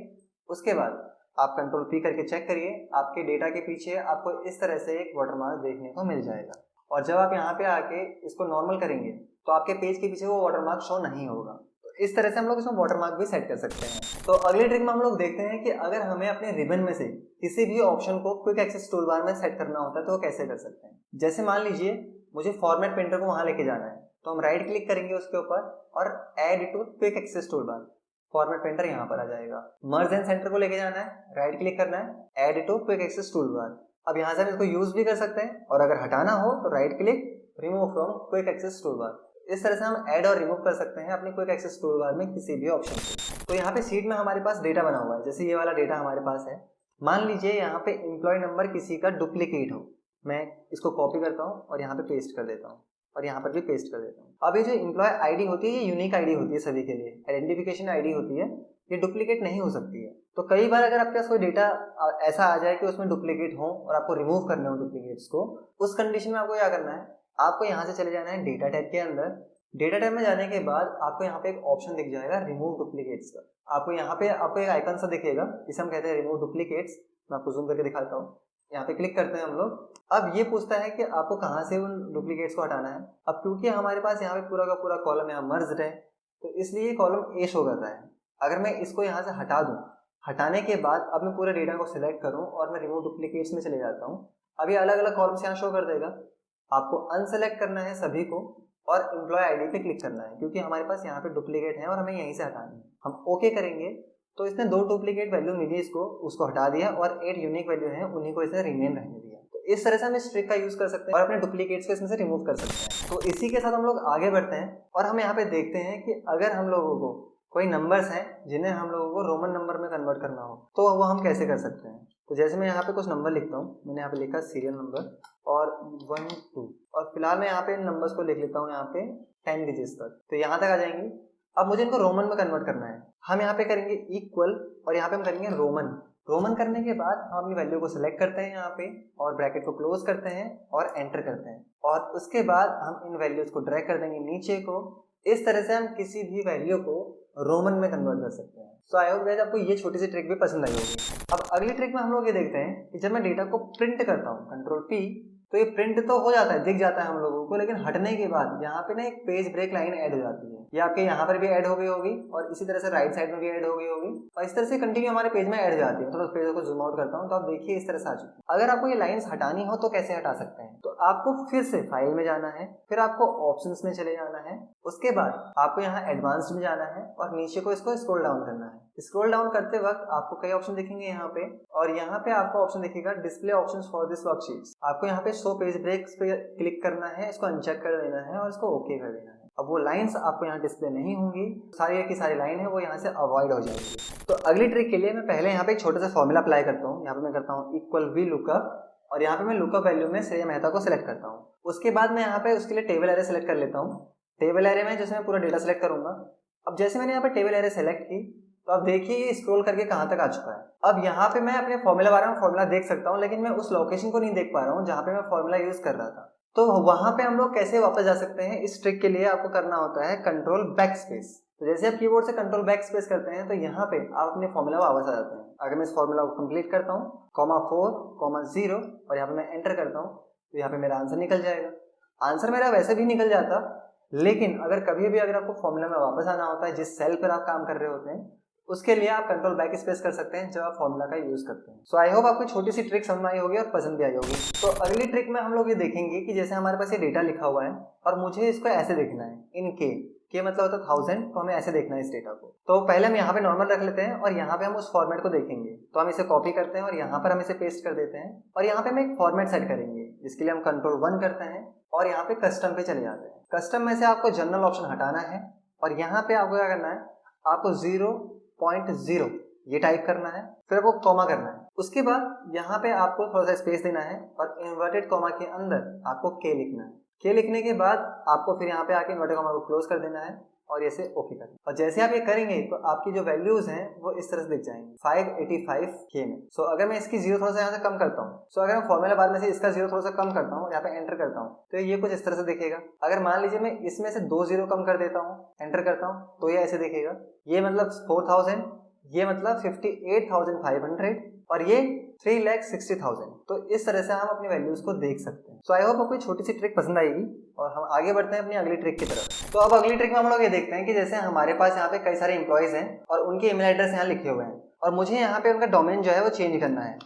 उसके बाद आप कंट्रोल P करके चेक करिए, आपके डेटा के पीछे आपको इस तरह से एक वाटरमार्क देखने को मिल जाएगा। और जब आप यहाँ पे आके इसको नॉर्मल करेंगे तो आपके पेज के पीछे वो वाटरमार्क शो नहीं होगा। तो इस तरह से हम लोग इसमें वाटरमार्क भी सेट कर सकते हैं। तो अगली ट्रिक में हम लोग देखते हैं कि अगर हमें अपने रिबन में से किसी भी ऑप्शन को क्विक एक्सेस टूल बार में सेट करना होता है तो वो कैसे कर सकते हैं। जैसे मान लीजिए मुझे फॉर्मेट पेंटर को वहां लेके जाना है, तो हम राइट क्लिक करेंगे उसके ऊपर और add to quick access tool bar, format painter यहाँ पर आ जाएगा। मर्ज एंड सेंटर को लेके जाना है, राइट क्लिक करना है, add to quick access tool bar. अब यहाँ से हम इसको यूज भी कर सकते हैं और अगर हटाना हो तो right click, remove from quick access tool bar. इस तरह से हम ऐड और रिमूव कर सकते हैं अपने क्विक एक्सेस टूल बार में किसी भी ऑप्शन को। तो यहाँ पे शीट में हमारे पास डेटा बना हुआ है, जैसे ये वाला डेटा हमारे पास है। मान लीजिए यहाँ पे एम्प्लॉय नंबर किसी का डुप्लीकेट हो, मैं इसको कॉपी करता हूँ और यहाँ पे पेस्ट कर देता हूँ और यहाँ पर भी पेस्ट कर देता हूँ। अब ये जो एम्प्लॉय आईडी होती है ये यूनिक आईडी होती है, सभी के लिए आइडेंटिफिकेशन आईडी होती है, ये डुप्लीकेट नहीं हो सकती है। तो कई बार अगर आपके पास कोई डेटा ऐसा आ जाए कि उसमें डुप्लीकेट हो और आपको रिमूव करने हो डुप्लीकेट्स को, उस कंडीशन में आपको क्या करना है, आपको यहाँ से चले जाना है डेटा टैब के अंदर। डेटा टैब में जाने के बाद आपको यहाँ पे एक ऑप्शन दिख जाएगा रिमूव डुप्लीकेट्स का। आपको यहाँ पे आपको एक आइकन सा दिखेगा, इसे हम कहते हैं रिमूव डुप्लीकेट्स। मैं आपको जूम करके दिखाता हूँ। यहाँ पे क्लिक करते हैं हम लोग। अब ये पूछता है कि आपको कहाँ से उन डुप्लीकेट्स को हटाना है। अब क्योंकि हमारे पास यहाँ पे पूरा का पूरा कॉलम यहाँ मर्ज्ड है तो इसलिए कॉलम ए शो कर रहा है। अगर मैं इसको यहाँ से हटा दूँ, हटाने के बाद अब मैं पूरे डेटा को सिलेक्ट करूँ और मैं रिमूव डुप्लीकेट्स में चले जाता हूँ, अभी अलग अलग कॉलम्स यहाँ शो कर देगा। आपको अनसेलेक्ट करना है सभी को और एम्प्लॉय आईडी पे क्लिक करना है, क्योंकि हमारे पास यहाँ पे डुप्लीकेट है और हमें यहीं से हटाना है। हम ओके करेंगे तो इसने 2 डुप्लीकेट वैल्यू मिली इसको, उसको हटा दिया और 8 यूनिक वैल्यू है उन्हीं को इसने रिमेन रहने दिया। तो इस तरह से हम इस ट्रिक का यूज कर सकते हैं और अपने डुप्लीकेट्स को इसमें से रिमूव कर सकते हैं। तो इसी के साथ हम लोग आगे बढ़ते हैं और हम यहाँ पे देखते हैं कि अगर हम लोगों को कोई नंबर्स हैं जिन्हें हम लोगों को रोमन नंबर में कन्वर्ट करना हो तो वो हम कैसे कर सकते हैं। तो जैसे मैं यहाँ पे कुछ नंबर लिखता हूँ, मैंने यहाँ पे लिखा सीरियल नंबर और 1 2 और फिलहाल मैं यहाँ पे इन नंबर्स को लिख लेता हूँ यहाँ पे 10 डिजिट्स तक, तो यहाँ तक आ जाएंगे। अब मुझे इनको रोमन में कन्वर्ट करना है। हम यहाँ पे करेंगे इक्वल और यहाँ पे हम करेंगे रोमन रोमन करने के बाद हम अपनी वैल्यू को सिलेक्ट करते हैं यहाँ पे और ब्रैकेट को क्लोज करते हैं और एंटर करते हैं, और उसके बाद हम इन वैल्यूज को ड्रैग कर देंगे नीचे को। इस तरह से हम किसी भी वैल्यू को रोमन में कन्वर्ट कर सकते हैं। सो आई होप गाइस आपको ये छोटी सी ट्रिक भी पसंद आई होगी। अब अगली ट्रिक में हम लोग ये देखते हैं कि जब मैं डेटा को प्रिंट करता हूँ कंट्रोल P, तो ये प्रिंट तो हो जाता है, दिख जाता है हम लोगों को, लेकिन हटने के बाद यहाँ पे ना एक पेज ब्रेक लाइन ऐड हो जाती है। ये आपके यहाँ पर भी ऐड हो गई होगी और इसी तरह से राइट साइड में भी ऐड हो गई होगी और इस तरह से कंटिन्यू हमारे पेज में ऐड हो जाती है। थोड़ा पेज को जूम आउट करता हूँ तो आप देखिए इस तरह से आ चुकी है। अगर आपको ये लाइंस हटानी हो तो कैसे हटा सकते हैं, तो आपको फिर से फाइल में जाना है, फिर आपको ऑप्शंस में चले जाना है, उसके बाद आपको यहाँ एडवांस्ड में जाना है और नीचे को इसको स्क्रॉल डाउन करना है। स्क्रॉल डाउन करते वक्त आपको कई ऑप्शन दिखेंगे यहाँ पे, और यहाँ पे आपको ऑप्शन दिखेगा display options for this worksheet. आपको यहाँ पे शो पेज ब्रेक्स पे क्लिक करना है, इसको अनचेक कर देना है और इसको ओके कर देना है। अब वो लाइंस आपको यहाँ डिस्प्ले नहीं होंगी, सारी की सारी लाइन है वो यहाँ से अवॉइड हो जाएगी। तो अगली ट्रिक के लिए मैं पहले यहाँ पे एक छोटा सा फॉर्मूला अप्लाई करता हूँ। यहाँ पे मैं करता हूँ इक्वल वी लुकअप और यहाँ पे मैं लुकअप वैल्यू में श्रेया मेहता को सिलेक्ट करता हूँ। उसके बाद मैं यहाँ पे उसके लिए टेबल एरे सेलेक्ट कर लेता हूँ। टेबल एरे में जैसे मैं पूरा डेटा सेलेक्ट करूंगा, अब जैसे मैंने यहाँ पे टेबल एरे सेलेक्ट की तो अब देखिए ये स्क्रॉल करके कहाँ तक आ चुका है। अब यहाँ पे मैं अपने फॉर्मूला बारे में फॉर्मूला देख सकता हूँ, लेकिन मैं उस लोकेशन को नहीं देख पा रहा हूँ जहाँ पे मैं फॉर्मूला यूज कर रहा था। तो वहां पे हम लोग कैसे वापस जा सकते हैं, इस ट्रिक के लिए आपको करना होता है कंट्रोल बैक स्पेस। तो जैसे आप कीबोर्ड से कंट्रोल बैक स्पेस करते हैं तो यहाँ पे आप अपने फॉर्मूला वापस आ जाते हैं। अगर मैं इस फॉर्मूला को कंप्लीट करता हूँ 4,0 और यहाँ पे मैं एंटर करता हूँ तो यहाँ पे मेरा आंसर निकल जाएगा। आंसर मेरा वैसे भी निकल जाता, लेकिन अगर कभी भी अगर आपको फॉर्मूला में वापस आना होता है जिस सेल पर आप काम कर रहे होते हैं, उसके लिए आप कंट्रोल बैक स्पेस कर सकते हैं जब आप फॉर्मूला का यूज करते हैं। सो आई होप आपको छोटी सी ट्रिक समझ में आई होगी और पसंद भी आई होगी। तो अगली ट्रिक में हम लोग ये देखेंगे कि जैसे हमारे पास ये डेटा लिखा हुआ है और मुझे इसको ऐसे देखना है इन के मतलब होता है 1000, तो हमें ऐसे देखना है इस डेटा को। तो पहले हम यहाँ पे नॉर्मल रख लेते हैं और यहाँ पे हम उस फॉर्मेट को देखेंगे। तो हम इसे कॉपी करते हैं और यहाँ पर हम इसे पेस्ट कर देते हैं और यहाँ पे हम एक फॉर्मेट सेट करेंगे जिसके लिए हम कंट्रोल 1 करते हैं और यहाँ पे कस्टम पे चले जाते हैं। कस्टम में से आपको जनरल ऑप्शन हटाना है और यहाँ पे आपको क्या करना है, आपको 0.0 ये टाइप करना है, फिर आपको कॉमा करना है। उसके बाद यहाँ पे आपको थोड़ा सा स्पेस देना है और इन्वर्टेड कॉमा के अंदर आपको के लिखना है। के लिखने के बाद आपको फिर यहाँ पे आके इन्वर्टेड कॉमा को क्लोज कर देना है और इसे ओके कर देना। और जैसे आप ये करेंगे तो आपकी जो वैल्यूज हैं वो इस तरह से दिख जाएंगी 585K में। सो अगर मैं इसकी 0 थोड़ा सा यहाँ से कम करता हूँ, सो अगर मैं फॉर्मूला बार में से इसका 0 थोड़ा सा कम करता हूँ, यहाँ पे एंटर करता हूँ तो ये कुछ इस तरह से दिखेगा। अगर मान लीजिए मैं इसमें से 2 0 कम कर देता हूँ, एंटर करता हूँ, तो ये ऐसे दिखेगा। ये मतलब 4000, ये मतलब 58,500 और ये 3,60,000। तो इस तरह से हम अपनी वैल्यूज को देख सकते हैं। सो आई होप आपको छोटी सी ट्रिक पसंद आएगी और हम आगे बढ़ते हैं अपनी अगली ट्रिक की तरफ। तो अब अगली ट्रिक में हम लोग ये देखते हैं कि जैसे हमारे पास यहाँ पे कई सारे एम्प्लॉइज हैं और उनके ईमेल एड्रेस यहाँ लिखे हुए हैं और मुझे यहाँ पे उनका डोमेन जो है वो चेंज करना है,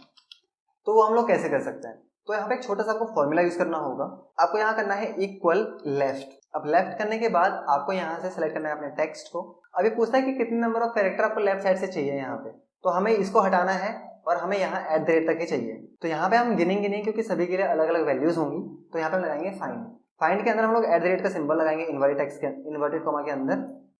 तो वो हम लोग कैसे कर सकते हैं। तो यहाँ पे एक छोटा सा आपको फॉर्मूला यूज करना होगा। आपको यहाँ करना है इक्वल लेफ्ट। अब लेफ्ट करने के बाद आपको यहाँ से सिलेक्ट करना है अपने टेक्स्ट को। अभी पूछता है कि कितने नंबर ऑफ कैरेक्टर आपको लेफ्ट साइड से चाहिए यहाँ पे, तो हमें इसको हटाना है और हमें यहाँ @ तक ही चाहिए। तो यहाँ पे हम गिनेंगे नहीं क्योंकि सभी के लिए अलग अलग वैल्यूज होंगी। तो यहाँ पे हम लगाएंगे फाइंड। फाइंड के अंदर हम लोग @ का सिंबल लगाएंगे इन्वर्टेड कॉमा के अंदर,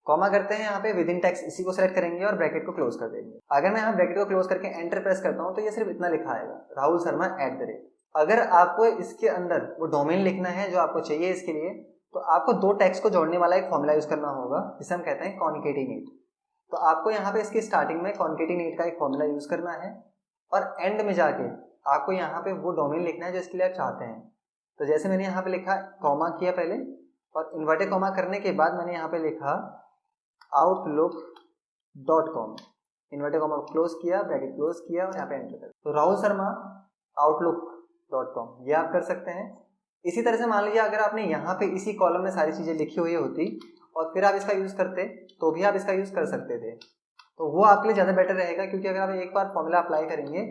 कॉमा करते हैं यहाँ पे विद इन टेक्स्ट, इसी को सिलेक्ट करेंगे और ब्रैकेट को क्लोज कर देंगे। अगर मैं यहाँ ब्रैकेट को क्लोज करके एंटर प्रेस करता हूँ तो ये सिर्फ इतना लिखा आएगा, राहुल शर्मा @ अगर आपको इसके अंदर वो डोमेन लिखना है जो आपको चाहिए इसके लिए, तो आपको 2 टेक्स्ट को जोड़ने वाला एक फॉर्मूला यूज करना होगा जिसे हम कहते हैं कॉन्केटिनेट। तो आपको यहाँ पे इसकी स्टार्टिंग में कॉन्केटिनेट का एक फॉर्मूला यूज करना है और एंड में जाके आपको यहाँ पे वो डोमेन लिखना है जो इसके लिए आप चाहते हैं। तो जैसे मैंने यहाँ पे लिखा, कॉमा किया पहले और इन्वर्टेड कॉमा करने के बाद मैंने यहाँ पे लिखा outlook.com, इन्वर्टेड कॉमा क्लोज किया, ब्रैकेट क्लोज किया और यहाँ पे एंटर कर। तो राहुल शर्मा outlook.com ये आप कर सकते हैं। इसी तरह से मान लीजिए अगर आपने यहाँ पे इसी कॉलम में सारी चीजें लिखी हुई होती और फिर आप इसका यूज करते तो भी आप इसका यूज कर सकते थे, तो वो आपके लिए ज़्यादा बेटर रहेगा। क्योंकि अगर आप एक बार फॉर्मूला अप्लाई करेंगे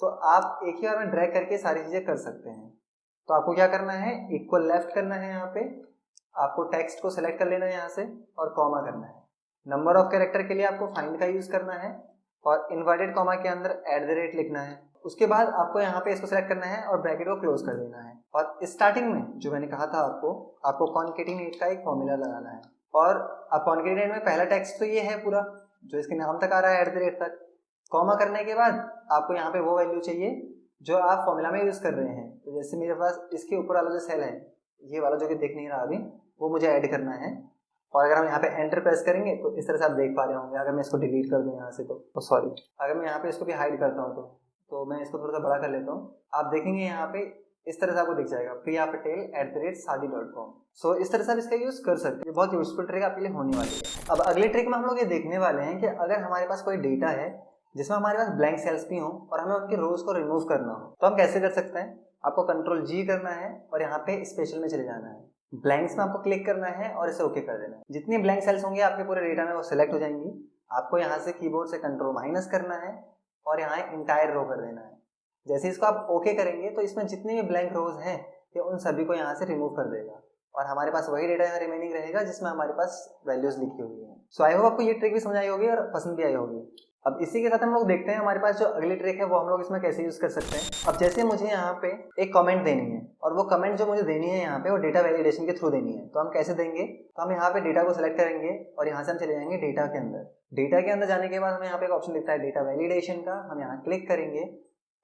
तो आप एक ही बार में ड्रैग करके सारी चीज़ें कर सकते हैं। तो आपको क्या करना है, इक्वल लेफ्ट करना है, यहाँ पे आपको टेक्स्ट को सिलेक्ट कर लेना है यहाँ से और कॉमा करना है। नंबर ऑफ कैरेक्टर के लिए आपको फाइंड का यूज करना है और इन्वर्टेड कॉमा के अंदर @ लिखना है। उसके बाद आपको यहाँ पे इसको सिलेक्ट करना है और ब्रैकेट को क्लोज कर देना है। और स्टार्टिंग में जो मैंने कहा था आपको कॉन्केटिनेट का एक फॉर्मूला लगाना है। और अब कॉन्केटिनेट में पहला टेक्स्ट तो ये है पूरा जो इसके नाम तक आ रहा है @ तक। कॉमा करने के बाद आपको यहाँ पे वो वैल्यू चाहिए जो आप फॉर्मूला में यूज कर रहे हैं। तो जैसे मेरे पास इसके ऊपर वाला जो सेल है, ये वाला जो कि दिख नहीं रहा अभी, वो मुझे ऐड करना है। और अगर हम यहाँ पे एंटर प्रेस करेंगे तो इस तरह से आप देख पा रहे होंगे। अगर मैं इसको डिलीट कर दूँ यहाँ से तो सॉरी, अगर मैं यहाँ पे इसको भी हाइड करता हूँ तो मैं इसको थोड़ा सा बड़ा कर लेता हूँ। आप देखेंगे यहाँ पे इस तरह से आपको दिख जाएगा priyapatel@shaadi.com। सो इस तरह से आप इसका यूज कर सकते हैं। बहुत यूजफुल ट्रिक आपके लिए होने वाली है। अब अगले ट्रिक में हम लोग ये देखने वाले हैं कि अगर हमारे पास कोई डेटा है जिसमें हमारे पास ब्लैंक सेल्स भी हो और हमें उनके रोज को रिमूव करना हो तो हम कैसे कर सकते हैं। आपको कंट्रोल G करना है और यहाँ पे स्पेशल में चले जाना है। ब्लैंक्स में आपको क्लिक करना है और इसे ओके कर देना है। जितनी ब्लैंक सेल्स होंगे आपके पूरे डेटा में वो सिलेक्ट हो जाएंगी। आपको यहाँ से कीबोर्ड से कंट्रोल- करना है और यहाँ इंटायर रो कर देना है। जैसे इसको आप ओके करेंगे तो इसमें जितने भी ब्लैंक रोज हैं ये उन सभी को यहाँ से रिमूव कर देगा और हमारे पास वही डेटा यहाँ रिमेनिंग रहेगा जिसमें हमारे पास वैल्यूज लिखी हुई है। सो आई होप आपको ये ट्रिक भी समझ आई होगी और पसंद भी आई होगी। अब इसी के साथ हम लोग देखते हैं हमारे पास जो अगली ट्रिक है वो हम लोग इसमें कैसे यूज कर सकते हैं। अब जैसे मुझे यहाँ पे एक कमेंट देनी है और वो कमेंट जो मुझे देनी है यहाँ पे वो डेटा वैलिडेशन के थ्रू देनी है। तो हम कैसे देंगे, तो हम यहाँ पे डेटा को सिलेक्ट करेंगे और यहाँ से हम चले जाएंगे डेटा के अंदर। डेटा के अंदर जाने के बाद हमें यहाँ पे एक ऑप्शन दिखता है डेटा वैलिडेशन का, हम यहाँ क्लिक करेंगे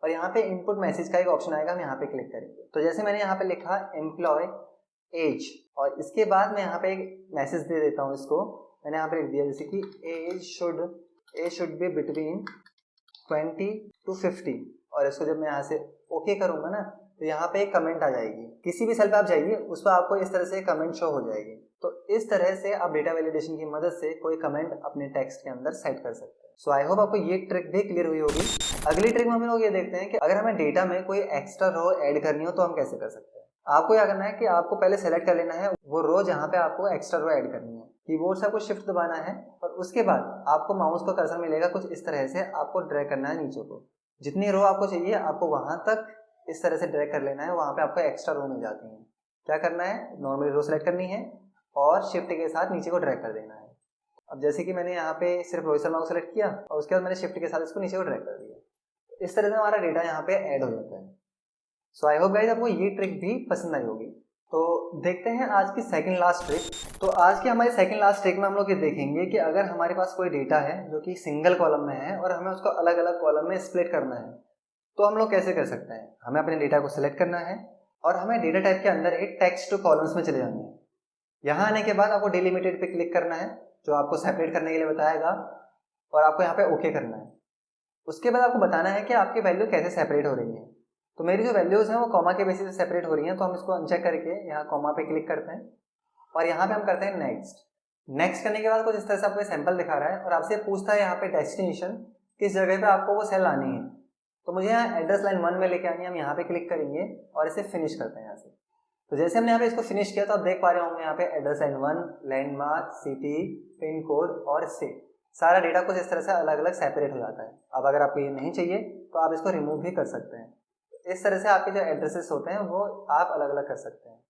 और यहाँ पे इनपुट मैसेज का एक ऑप्शन आएगा, हम यहाँ पे क्लिक करेंगे। तो जैसे मैंने यहाँ पे लिखा एम्प्लॉय एज और इसके बाद मैं यहाँ पे एक मैसेज दे देता हूँ। इसको मैंने यहाँ पे लिख दिया जैसे कि age should be between 20 to 50 और इसको जब मैं यहाँ से ओके करूँगा ना तो यहाँ पे एक कमेंट आ जाएगी। किसी भी सेल पे आप जाइए उस पर आपको इस तरह से कमेंट शो हो जाएगी। तो इस तरह से आप डेटा वैलिडेशन की मदद से कोई कमेंट अपने टेक्स्ट के अंदर सेट कर सकते हैं। सो आई होप आपको ये ट्रिक भी क्लियर हुई होगी। अगली ट्रिक में हम लोग ये देखते हैं कि अगर हमें डेटा में कोई एक्स्ट्रा रो ऐड करनी हो तो हम कैसे कर सकते हैं। आपको क्या करना है कि आपको पहले सेलेक्ट कर लेना है वो रो जहाँ पे आपको एक्स्ट्रा रो ऐड करनी है। कीबोर्ड से आपको शिफ्ट दबाना है और उसके बाद आपको माउस का कर्सर मिलेगा कुछ इस तरह से, आपको ड्रैग करना है नीचे को। जितनी रो आपको चाहिए आपको वहां तक इस तरह से ड्रैग कर लेना है, वहां पे आपको एक्स्ट्रा रो मिल जाती है। क्या करना है, नॉर्मली रो सेलेक्ट करनी है और शिफ्ट के साथ नीचे को ड्रैग कर देना है। अब जैसे कि मैंने यहाँ पे सिर्फ रोहित शर्मा को सेलेक्ट किया और उसके बाद मैंने शिफ्ट के साथ इसको नीचे को ड्रैग कर दिया। इस तरह से हमारा डेटा यहाँ पे ऐड हो जाता है। सो आई होप गाइस आपको ये ट्रिक भी पसंद आई होगी। तो देखते हैं आज की सेकंड लास्ट ट्रिक। तो आज की हमारी सेकंड लास्ट ट्रिक में हम लोग ये देखेंगे कि अगर हमारे पास कोई डेटा है जो कि सिंगल कॉलम में है और हमें उसको अलग अलग कॉलम में स्प्लिट करना है तो हम लोग कैसे कर सकते हैं। हमें अपने डेटा को सिलेक्ट करना है और हमें डेटा टाइप के अंदर एक टेक्स्ट टू कॉलम्स में चले जाना है। यहाँ आने के बाद आपको डिलिमिटेड पे क्लिक करना है जो आपको सेपरेट करने के लिए बताएगा और आपको यहाँ पे ओके करना है। उसके बाद आपको बताना है कि आपकी वैल्यू कैसे सेपरेट हो रही है। तो मेरी जो वैल्यूज हैं वो कॉमा के बेसिस से सेपरेट हो रही हैं। तो हम इसको अनचेक करके यहाँ कॉमा पे क्लिक करते हैं और यहाँ पे हम करते हैं नेक्स्ट करने के बाद कुछ इस तरह से आपको सैंपल दिखा रहा है और आपसे पूछता है यहाँ पे डेस्टिनेशन किस जगह पे आपको वो सेल आनी है। तो मुझे यहाँ एड्रेस लाइन 1 में लेके आनी है। हम यहाँ पे क्लिक करेंगे और इसे फिनिश करते हैं यहाँ से। तो जैसे हमने यहाँ पे इसको फिनिश किया तो आप देख पा रहे होंगे यहाँ पे address line 1, landmark, city, pin code और स्टेट, सारा डेटा कुछ इस तरह से अलग अलग सेपरेट हो जाता है। अब अगर आपको ये नहीं चाहिए तो आप इसको रिमूव भी कर सकते हैं। इस तरह से आपके जो एड्रेसेस होते हैं वो आप अलग अलग कर सकते हैं।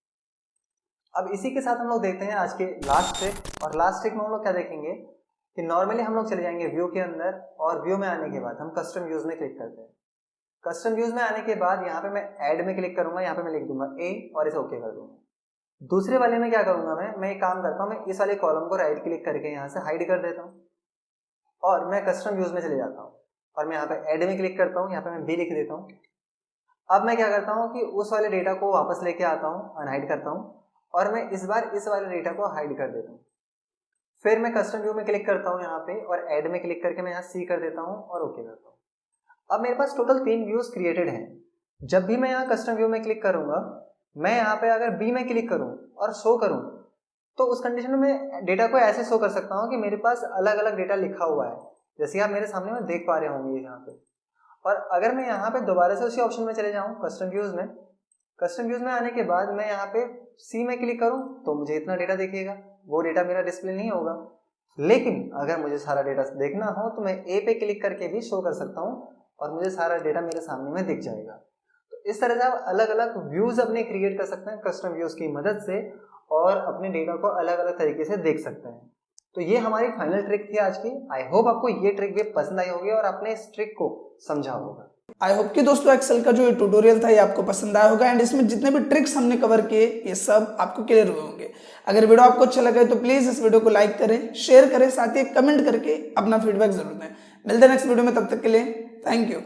अब इसी के साथ हम लोग देखते हैं आज के लास्ट ट्रिक। और लास्ट ट्रिक में हम लोग क्या देखेंगे कि नॉर्मली हम लोग चले जाएंगे व्यू के अंदर और व्यू में आने के बाद हम कस्टम व्यूज में क्लिक करते हैं। कस्टम व्यूज में आने के बाद यहाँ पे मैं ऐड में क्लिक करूंगा, यहाँ पे मैं लिख दूंगा ए और इसे ओके कर दूंगा। दूसरे वाले में क्या करूंगा, मैं एक काम करता हूँ, मैं इस वाले कॉलम को राइट क्लिक करके यहाँ से हाइड कर देता हूँ और मैं कस्टम व्यूज में चले जाता हूँ और मैं यहाँ पे ऐड में क्लिक करता हूँ, यहाँ पे मैं बी लिख देता हूँ। अब मैं क्या करता हूँ कि उस वाले डेटा को वापस लेके आता हूँ, अनहाइड करता हूँ और मैं इस बार इस वाले डेटा को हाइड कर देता हूँ। फिर मैं कस्टम व्यू में क्लिक करता हूँ यहाँ पे और ऐड में क्लिक करके मैं यहाँ सी कर देता हूँ और ओके करता हूँ। अब मेरे पास टोटल 3 व्यूज क्रिएटेड हैं। जब भी मैं यहाँ कस्टम व्यू में क्लिक करूंगा, मैं यहाँ पे अगर बी में क्लिक करूँ और शो करूँ तो उस कंडीशन में मैं डेटा को ऐसे शो कर सकता हूँ कि मेरे पास अलग अलग डेटा लिखा हुआ है, जैसे आप मेरे सामने में देख पा रहे होंगे यहाँ पे। और अगर मैं यहाँ पे दोबारा से उसी ऑप्शन में चले जाऊँ कस्टम व्यूज में आने के बाद मैं यहाँ पे सी में क्लिक करूँ तो मुझे इतना डेटा दिखेगा, वो डेटा मेरा डिस्प्ले नहीं होगा। लेकिन अगर मुझे सारा डेटा देखना हो तो मैं ए पे क्लिक करके भी शो कर सकता हूँ और मुझे सारा डेटा मेरे सामने में दिख जाएगा। तो इस तरह से आप अलग अलग व्यूज अपने क्रिएट कर सकते हैं कस्टम व्यूज की मदद से और अपने डेटा को अलग अलग तरीके से देख सकते हैं। तो ये हमारी फाइनल ट्रिक थी आज की। आई होप आपको ये ट्रिक भी पसंद आई होगी और आपने इस ट्रिक को समझा होगा। आई होप कि दोस्तों एक्सेल का जो ये ट्यूटोरियल था ये आपको पसंद आया होगा एंड इसमें जितने भी ट्रिक्स हमने कवर किए ये सब आपको क्लियर हुए होंगे। अगर वीडियो आपको अच्छा लगा तो प्लीज इस वीडियो को लाइक करें, शेयर करें, साथ ही कमेंट करके अपना फीडबैक जरूर दें। मिलते हैं नेक्स्ट वीडियो में, तब तक के लिए थैंक यू।